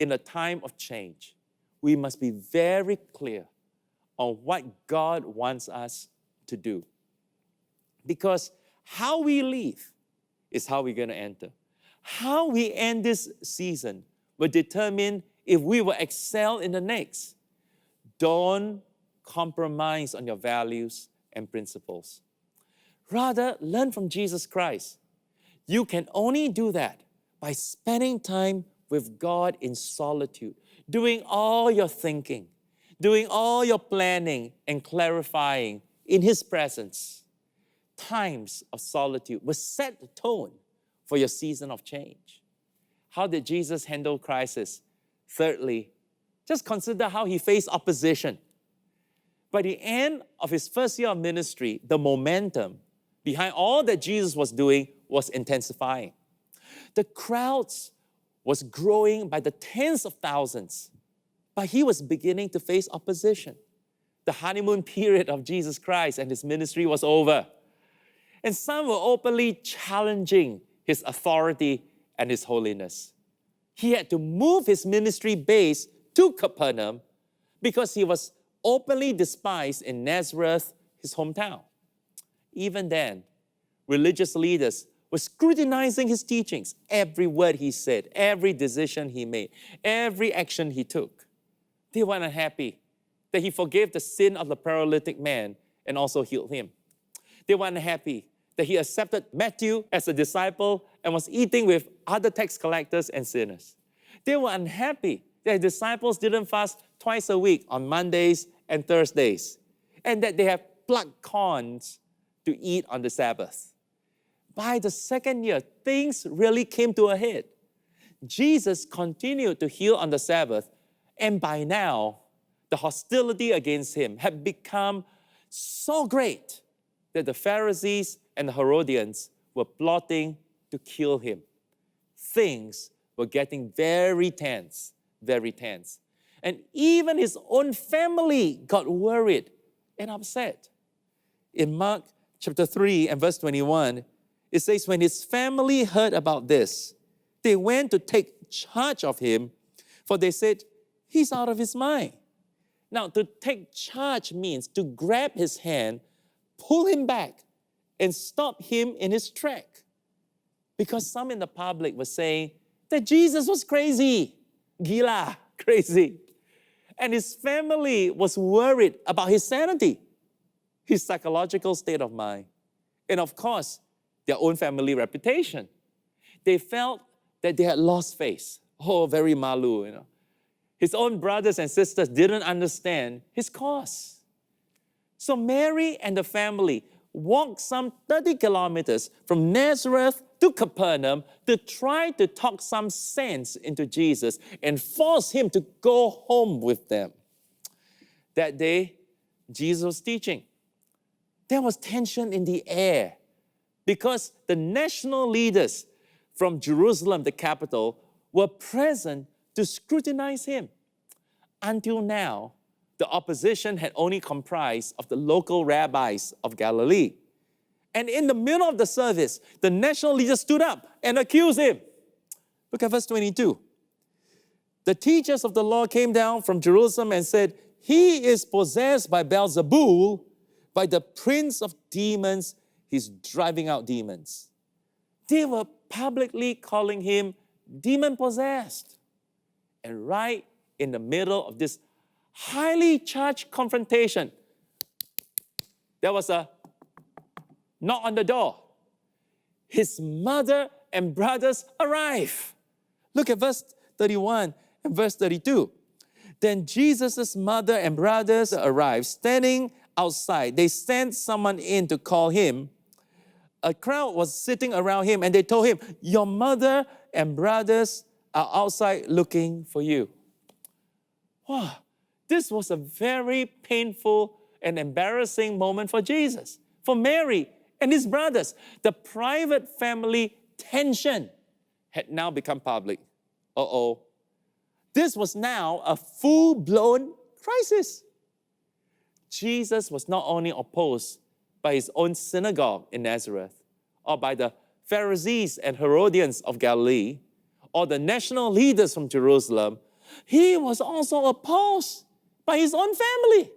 [SPEAKER 7] In a time of change, we must be very clear on what God wants us to do. Because how we live is how we're going to enter. How we end this season will determine if we will excel in the next. Don't compromise on your values and principles. Rather, learn from Jesus Christ. You can only do that by spending time with God in solitude, doing all your thinking, doing all your planning and clarifying in His presence. Times of solitude will set the tone for your season of change. How did Jesus handle crisis? Thirdly, just consider how He faced opposition. By the end of His first year of ministry, the momentum behind all that Jesus was doing was intensifying. The crowds was growing by the tens of thousands, but He was beginning to face opposition. The honeymoon period of Jesus Christ and His ministry was over. And some were openly challenging His authority and His holiness. He had to move His ministry base to Capernaum because He was openly despised in Nazareth, His hometown. Even then, religious leaders were scrutinizing His teachings, every word He said, every decision He made, every action He took. They were unhappy that He forgave the sin of the paralytic man and also healed him. They were unhappy that He accepted Matthew as a disciple and was eating with other tax collectors and sinners. They were unhappy that His disciples didn't fast twice a week on Mondays and Thursdays, and that they have plucked corns to eat on the Sabbath. By the second year, things really came to a head. Jesus continued to heal on the Sabbath, and by now, the hostility against Him had become so great that the Pharisees and the Herodians were plotting to kill Him. Things were getting very tense, very tense. And even His own family got worried and upset. In Mark chapter 3 and verse 21, it says, when His family heard about this, they went to take charge of Him, for they said, He's out of His mind. Now, to take charge means to grab His hand, pull Him back, and stop Him in His track. Because some in the public were saying that Jesus was crazy, gila, crazy. And His family was worried about His sanity, His psychological state of mind, and of course, their own family reputation. They felt that they had lost face. Oh, very malu, His own brothers and sisters didn't understand His cause. So Mary and the family walked some 30 kilometers from Nazareth to Capernaum to try to talk some sense into Jesus and force Him to go home with them. That day, Jesus was teaching. There was tension in the air because the national leaders from Jerusalem, the capital, were present to scrutinize Him. Until now, the opposition had only comprised of the local rabbis of Galilee. And in the middle of the service, the national leaders stood up and accused Him. Look at verse 22. The teachers of the law came down from Jerusalem and said, He is possessed by Beelzebul, by the prince of demons, He's driving out demons. They were publicly calling Him demon-possessed. And right in the middle of this highly charged confrontation, there was a knock on the door. His mother and brothers arrive. Look at verse 31 and verse 32. Then Jesus' mother and brothers arrived, standing outside. They sent someone in to call Him. A crowd was sitting around Him, and they told Him, Your mother and brothers are outside looking for you. Wow, this was a very painful and embarrassing moment for Jesus, for Mary and His brothers. The private family tension had now become public. Uh-oh. This was now a full-blown crisis. Jesus was not only opposed by his own synagogue in Nazareth, or by the Pharisees and Herodians of Galilee, or the national leaders from Jerusalem, he was also opposed by his own family,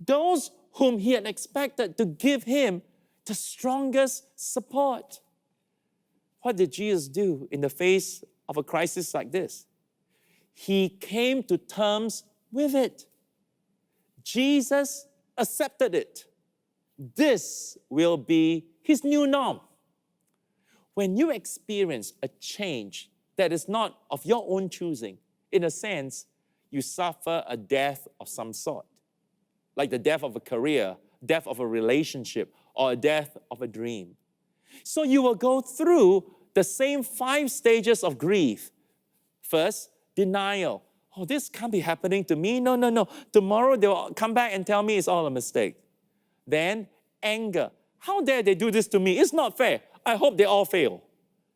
[SPEAKER 7] those whom he had expected to give him the strongest support. What did Jesus do in the face of a crisis like this? He came to terms with it. Jesus accepted it. This will be his new norm. When you experience a change that is not of your own choosing, in a sense, you suffer a death of some sort, like the death of a career, death of a relationship, or a death of a dream. So you will go through the same 5 stages of grief. First, denial. Oh, this can't be happening to me. No. Tomorrow they'll come back and tell me it's all a mistake. Then, anger. How dare they do this to me? It's not fair. I hope they all fail.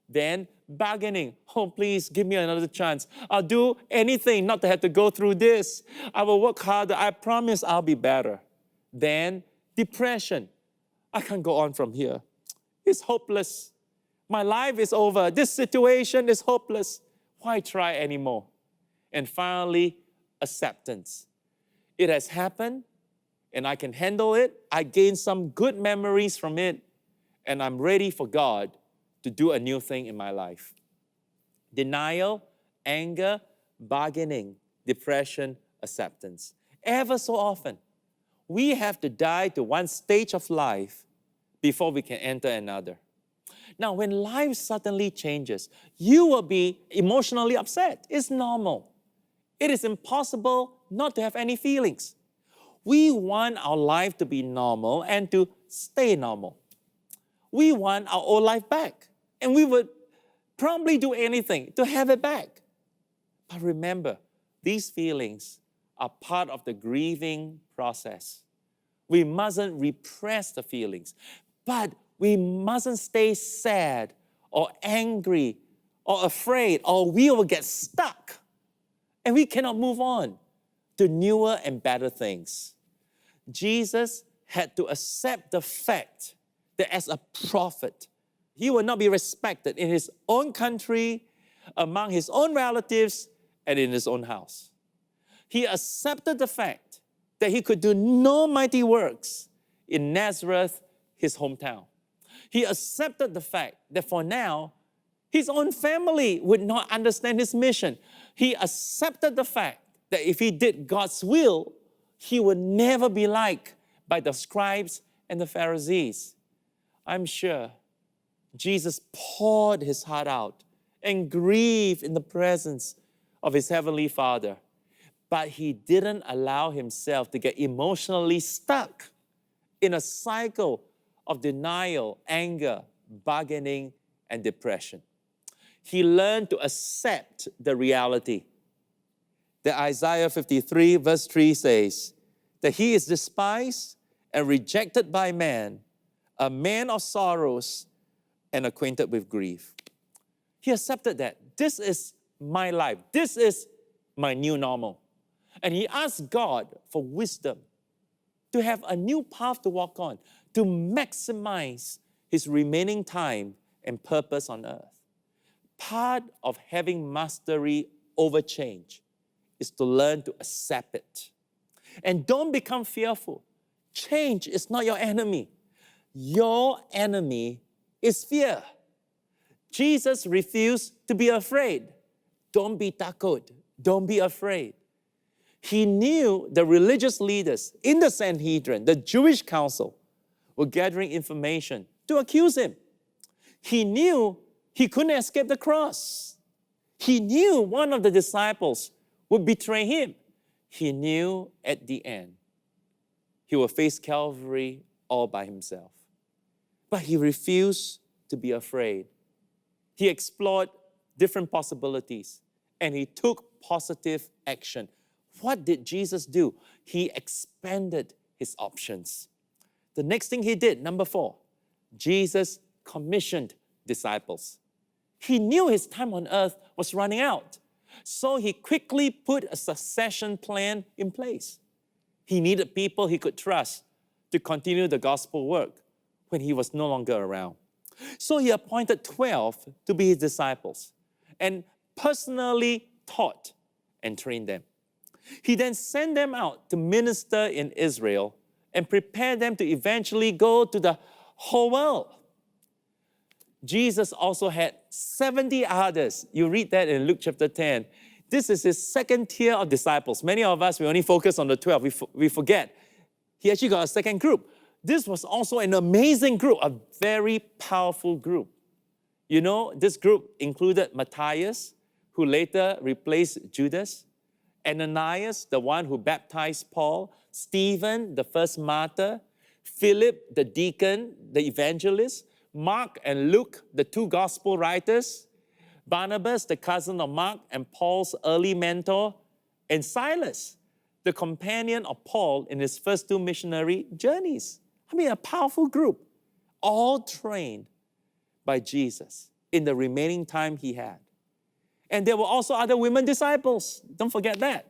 [SPEAKER 7] Then, bargaining. Oh, please give me another chance. I'll do anything not to have to go through this. I will work harder. I promise I'll be better. Then, depression. I can't go on from here. It's hopeless. My life is over. This situation is hopeless. Why try anymore? And finally, acceptance. It has happened, and I can handle it. I gain some good memories from it, and I'm ready for God to do a new thing in my life. Denial, anger, bargaining, depression, acceptance. Ever so often, we have to die to one stage of life before we can enter another. Now, when life suddenly changes, you will be emotionally upset. It's normal. It is impossible not to have any feelings. We want our life to be normal and to stay normal. We want our old life back, and we would probably do anything to have it back. But remember, these feelings are part of the grieving process. We mustn't repress the feelings, but we mustn't stay sad or angry or afraid, or we will get stuck and we cannot move on to newer and better things. Jesus had to accept the fact that as a prophet, he will not be respected in his own country, among his own relatives, and in his own house. He accepted the fact that he could do no mighty works in Nazareth, his hometown. He accepted the fact that for now, his own family would not understand his mission. He accepted the fact that if he did God's will, he would never be liked by the scribes and the Pharisees. I'm sure Jesus poured his heart out and grieved in the presence of his heavenly Father. But he didn't allow himself to get emotionally stuck in a cycle of denial, anger, bargaining, and depression. He learned to accept the reality that Isaiah 53 verse 3 says that he is despised and rejected by man, a man of sorrows and acquainted with grief. He accepted that this is my life. This is my new normal. And he asked God for wisdom to have a new path to walk on, to maximize his remaining time and purpose on earth. Part of having mastery over change is to learn to accept it. And don't become fearful. Change is not your enemy. Your enemy is fear. Jesus refused to be afraid. Don't be takut. Don't be afraid. He knew the religious leaders in the Sanhedrin, the Jewish council, were gathering information to accuse him. He knew he couldn't escape the cross. He knew one of the disciples would betray him. He knew at the end he would face Calvary all by himself. But he refused to be afraid. He explored different possibilities and he took positive action. What did Jesus do? He expanded his options. The next thing he did, number 4, Jesus commissioned disciples. He knew his time on earth was running out, so he quickly put a succession plan in place. He needed people he could trust to continue the gospel work when he was no longer around. So he appointed 12 to be his disciples and personally taught and trained them. He then sent them out to minister in Israel and prepare them to eventually go to the whole world. Jesus also had 70 others. You read that in Luke chapter 10. This is his second tier of disciples. Many of us, we only focus on the 12. We forget. He actually got a second group. This was also an amazing group, a very powerful group. You know, this group included Matthias, who later replaced Judas, Ananias, the one who baptized Paul, Stephen, the first martyr, Philip, the deacon, the evangelist, Mark and Luke, the two gospel writers, Barnabas, the cousin of Mark and Paul's early mentor, and Silas, the companion of Paul in his first two missionary journeys. I mean, a powerful group, all trained by Jesus in the remaining time he had. And there were also other women disciples. Don't forget that.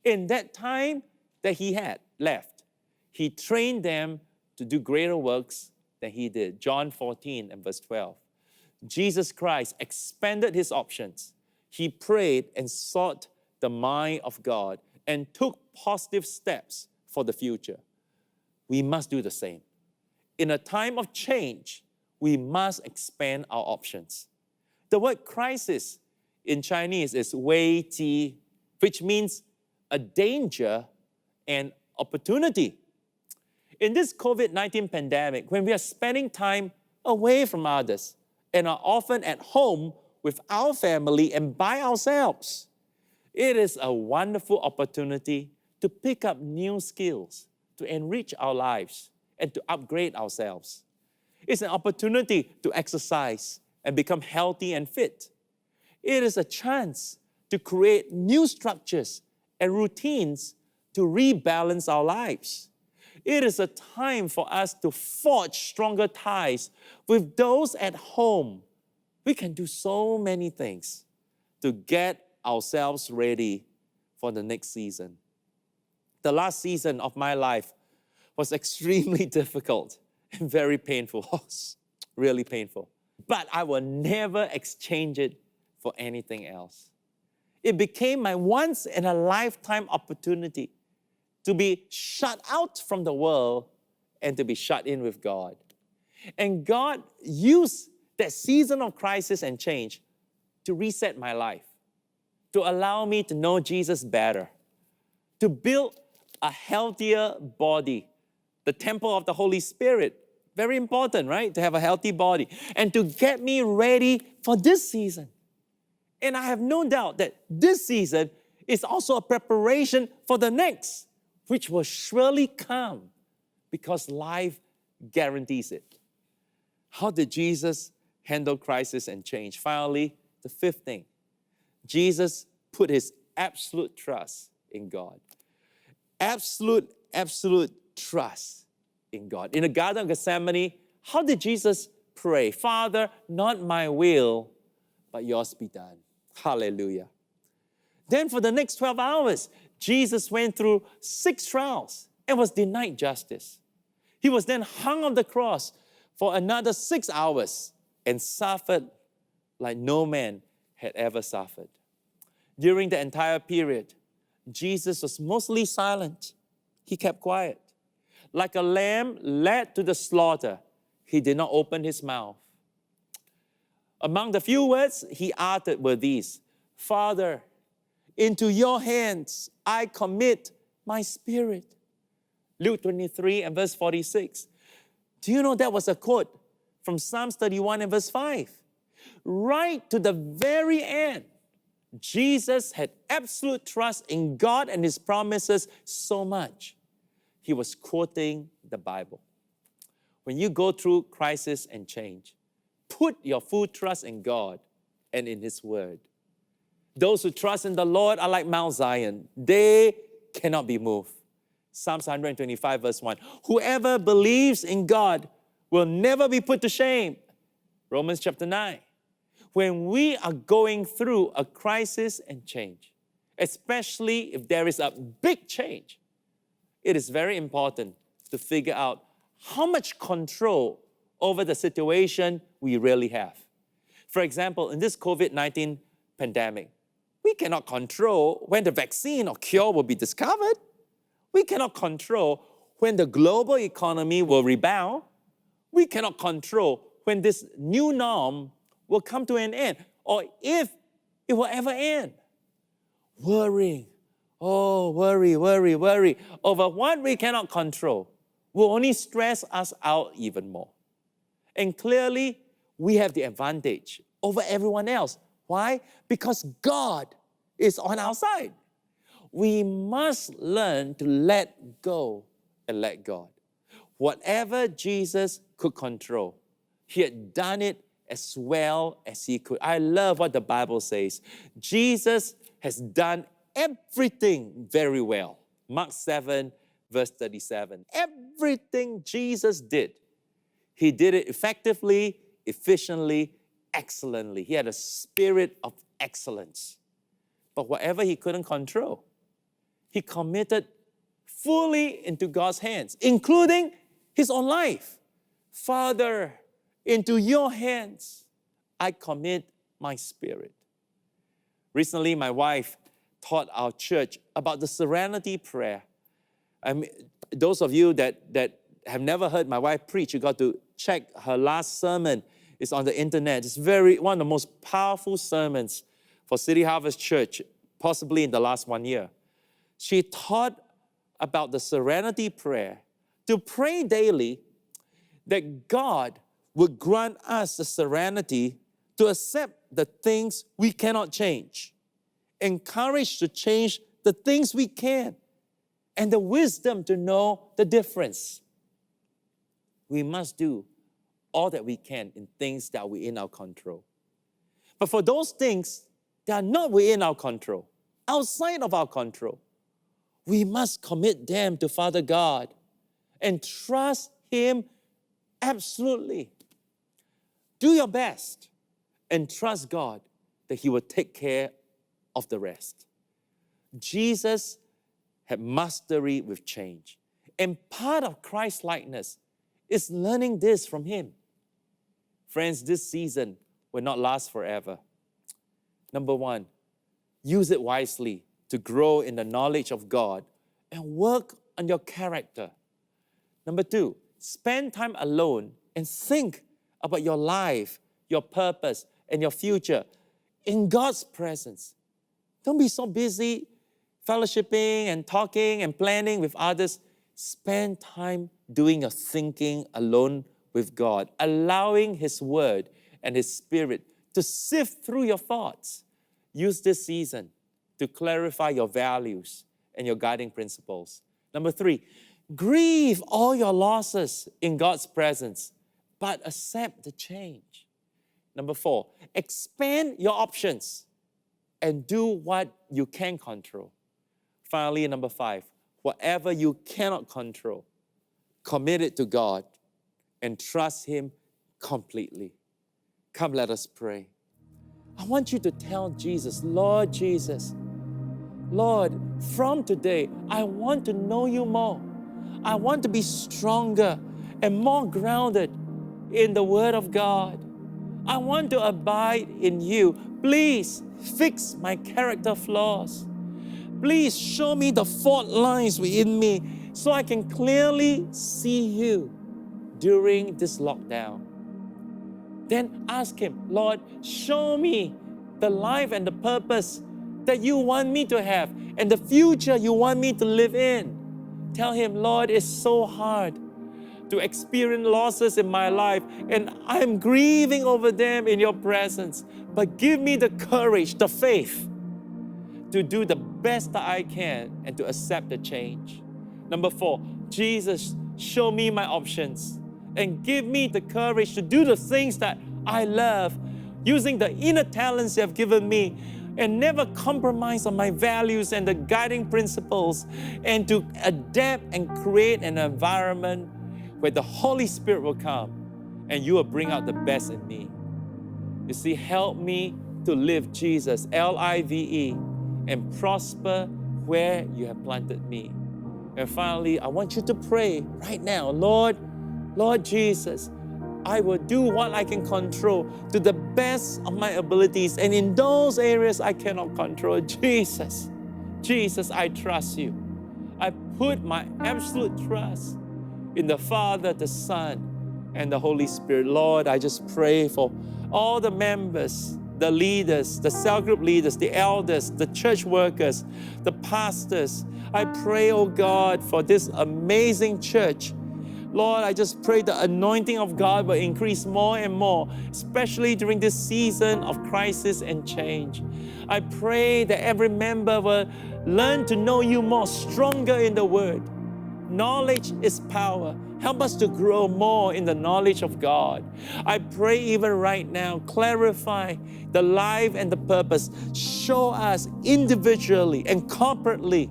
[SPEAKER 7] In that time that he had left, he trained them to do greater works than he did. John 14 and verse 12. Jesus Christ expanded his options. He prayed and sought the mind of God and took positive steps for the future. We must do the same. In a time of change, we must expand our options. The word crisis in Chinese is wei ji, which means a danger and opportunity. In this COVID-19 pandemic, when we are spending time away from others and are often at home with our family and by ourselves, it is a wonderful opportunity to pick up new skills, to enrich our lives, and to upgrade ourselves. It's an opportunity to exercise and become healthy and fit. It is a chance to create new structures and routines to rebalance our lives. It is a time for us to forge stronger ties with those at home. We can do so many things to get ourselves ready for the next season. The last season of my life was extremely difficult and very painful. Really painful. But I will never exchange it for anything else. It became my once in a lifetime opportunity to be shut out from the world and to be shut in with God. And God used that season of crisis and change to reset my life, to allow me to know Jesus better, to build a healthier body, the temple of the Holy Spirit. Very important, right? To have a healthy body and to get me ready for this season. And I have no doubt that this season is also a preparation for the next, which will surely come because life guarantees it. How did Jesus handle crisis and change? Finally, the fifth thing, Jesus put his absolute trust in God. Absolute trust in God. In the Garden of Gethsemane, how did Jesus pray? Father, not my will, but yours be done. Hallelujah. Then for the next 12 hours, Jesus went through 6 trials and was denied justice. He was then hung on the cross for another 6 hours and suffered like no man had ever suffered. During the entire period, Jesus was mostly silent. He kept quiet. Like a lamb led to the slaughter, he did not open his mouth. Among the few words he uttered were these: Father, into your hands I commit my spirit. Luke 23 and verse 46. Do you know that was a quote from Psalms 31 and verse 5? Right to the very end, Jesus had absolute trust in God and his promises so much. He was quoting the Bible. When you go through crisis and change, put your full trust in God and in his word. Those who trust in the Lord are like Mount Zion. They cannot be moved. Psalms 125 verse 1. Whoever believes in God will never be put to shame. Romans chapter 9. When we are going through a crisis and change, especially if there is a big change, it is very important to figure out how much control over the situation we really have. For example, in this COVID-19 pandemic, we cannot control when the vaccine or cure will be discovered. We cannot control when the global economy will rebound. We cannot control when this new norm will come to an end, or if it will ever end. Worrying, worry over what we cannot control will only stress us out even more. And clearly, we have the advantage over everyone else. Why? Because God is on our side. We must learn to let go and let God. Whatever Jesus could control, he had done it as well as he could. I love what the Bible says. Jesus has done everything very well. Mark 7, verse 37. Everything Jesus did, he did it effectively, efficiently, excellently. He had a spirit of excellence. But whatever he couldn't control, he committed fully into God's hands, including his own life. Father, into your hands I commit my spirit. Recently, my wife taught our church about the serenity prayer. Those of you that have never heard my wife preach, you got to check her last sermon. It's on the internet. It's one of the most powerful sermons for City Harvest Church, possibly in the last 1 year. She taught about the serenity prayer, to pray daily that God would grant us the serenity to accept the things we cannot change, encourage to change the things we can, and the wisdom to know the difference. We must do all that we can in things that are within our control. But for those things that are not within our control, outside of our control, we must commit them to Father God and trust him absolutely. Do your best and trust God that he will take care of the rest. Jesus had mastery with change. And part of Christ-likeness is learning this from him. Friends, this season will not last forever. Number one, use it wisely to grow in the knowledge of God and work on your character. Number two, spend time alone and think about your life, your purpose, and your future in God's presence. Don't be so busy fellowshipping and talking and planning with others. Spend time doing your thinking alone with God, allowing his word and his spirit to sift through your thoughts. Use this season to clarify your values and your guiding principles. Number three, grieve all your losses in God's presence, but accept the change. Number four, expand your options and do what you can control. Finally, number five, whatever you cannot control, commit it to God and trust him completely. Come, let us pray. I want you to tell Jesus, Lord Jesus, Lord, from today, I want to know you more. I want to be stronger and more grounded in the Word of God. I want to abide in you. Please fix my character flaws. Please show me the fault lines within me so I can clearly see you during this lockdown. Then ask him, Lord, show me the life and the purpose that you want me to have and the future you want me to live in. Tell him, Lord, it's so hard to experience losses in my life and I'm grieving over them in your presence. But give me the courage, the faith to do the best that I can and to accept the change. Number four, Jesus, show me my options and give me the courage to do the things that I love using the inner talents you have given me and never compromise on my values and the guiding principles and to adapt and create an environment where the Holy Spirit will come and you will bring out the best in me. You see, help me to live Jesus, L-I-V-E, and prosper where you have planted me. And finally, I want you to pray right now, Lord Jesus, I will do what I can control to the best of my abilities. And in those areas I cannot control, Jesus, I trust you. I put my absolute trust in the Father, the Son, and the Holy Spirit. Lord, I just pray for all the members, the leaders, the cell group leaders, the elders, the church workers, the pastors. I pray, oh God, for this amazing church. Lord, I just pray the anointing of God will increase more and more, especially during this season of crisis and change. I pray that every member will learn to know you more, stronger in the Word. Knowledge is power. Help us to grow more in the knowledge of God. I pray even right now, clarify the life and the purpose. Show us individually and corporately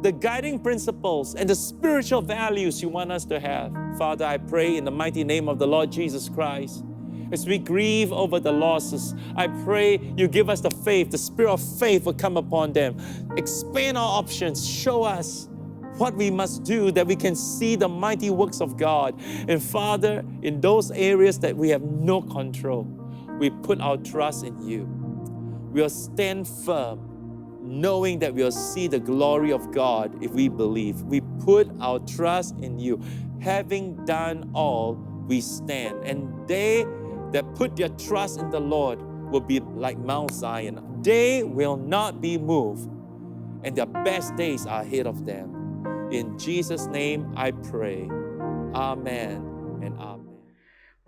[SPEAKER 7] the guiding principles and the spiritual values you want us to have. Father, I pray in the mighty name of the Lord Jesus Christ, as we grieve over the losses, I pray you give us the faith, the spirit of faith will come upon them. Expand our options, show us what we must do that we can see the mighty works of God. And Father, in those areas that we have no control, we put our trust in you. We'll stand firm, knowing that we'll see the glory of God if we believe. We put our trust in you. Having done all, we stand. And they that put their trust in the Lord will be like Mount Zion. They will not be moved, and their best days are ahead of them. In Jesus' name I pray. Amen and amen.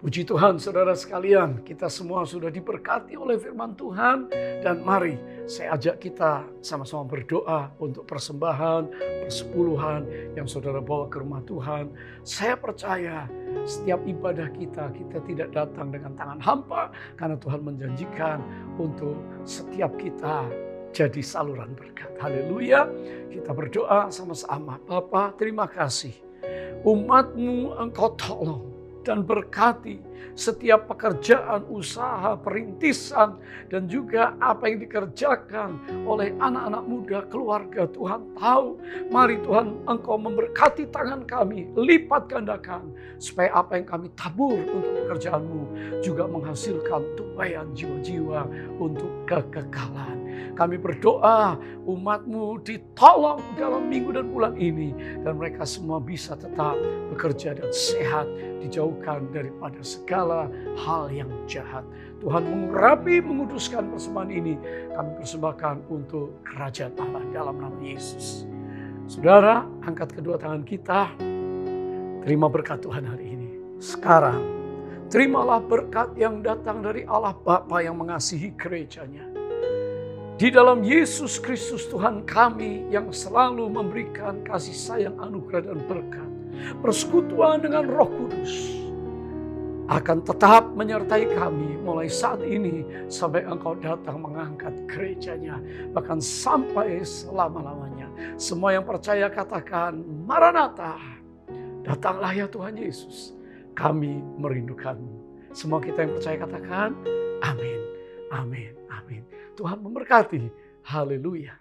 [SPEAKER 6] Puji Tuhan, saudara sekalian, kita semua sudah diberkati oleh firman Tuhan. Dan mari saya ajak kita sama-sama berdoa untuk persembahan, persepuluhan yang saudara bawa ke rumah Tuhan. Saya percaya setiap ibadah kita tidak datang dengan tangan hampa, karena Tuhan menjanjikan untuk setiap kita jadi saluran berkat. Haleluya. Kita berdoa sama-sama. Bapa, terima kasih. Umat-Mu Engkau tolong dan berkati setiap pekerjaan, usaha, perintisan, dan juga apa yang dikerjakan oleh anak-anak muda, keluarga. Tuhan tahu, mari Tuhan Engkau memberkati tangan kami, lipat gandakan, supaya apa yang kami tabur untuk pekerjaan-Mu juga menghasilkan tuaian jiwa-jiwa untuk kekekalan. Kami berdoa umat-Mu ditolong dalam minggu dan bulan ini, dan mereka semua bisa tetap bekerja dan sehat, dijauhkan daripada segala hal yang jahat. Tuhan mengurapi, menguduskan persembahan ini, kami persembahkan untuk kerajaan Allah dalam nama Yesus. Saudara, angkat kedua tangan kita, terima berkat Tuhan hari ini. Sekarang, terimalah berkat yang datang dari Allah Bapa yang mengasihi gerejanya. Di dalam Yesus Kristus Tuhan kami yang selalu memberikan kasih sayang, anugerah dan berkat, persekutuan dengan Roh Kudus akan tetap menyertai kami mulai saat ini sampai Engkau datang mengangkat gerejanya, bahkan sampai selama-lamanya. Semua yang percaya katakan, Maranatha, datanglah ya Tuhan Yesus, kami merindukanmu. Semua kita yang percaya katakan, amin, amin, amin. Tuhan memberkati. Haleluya.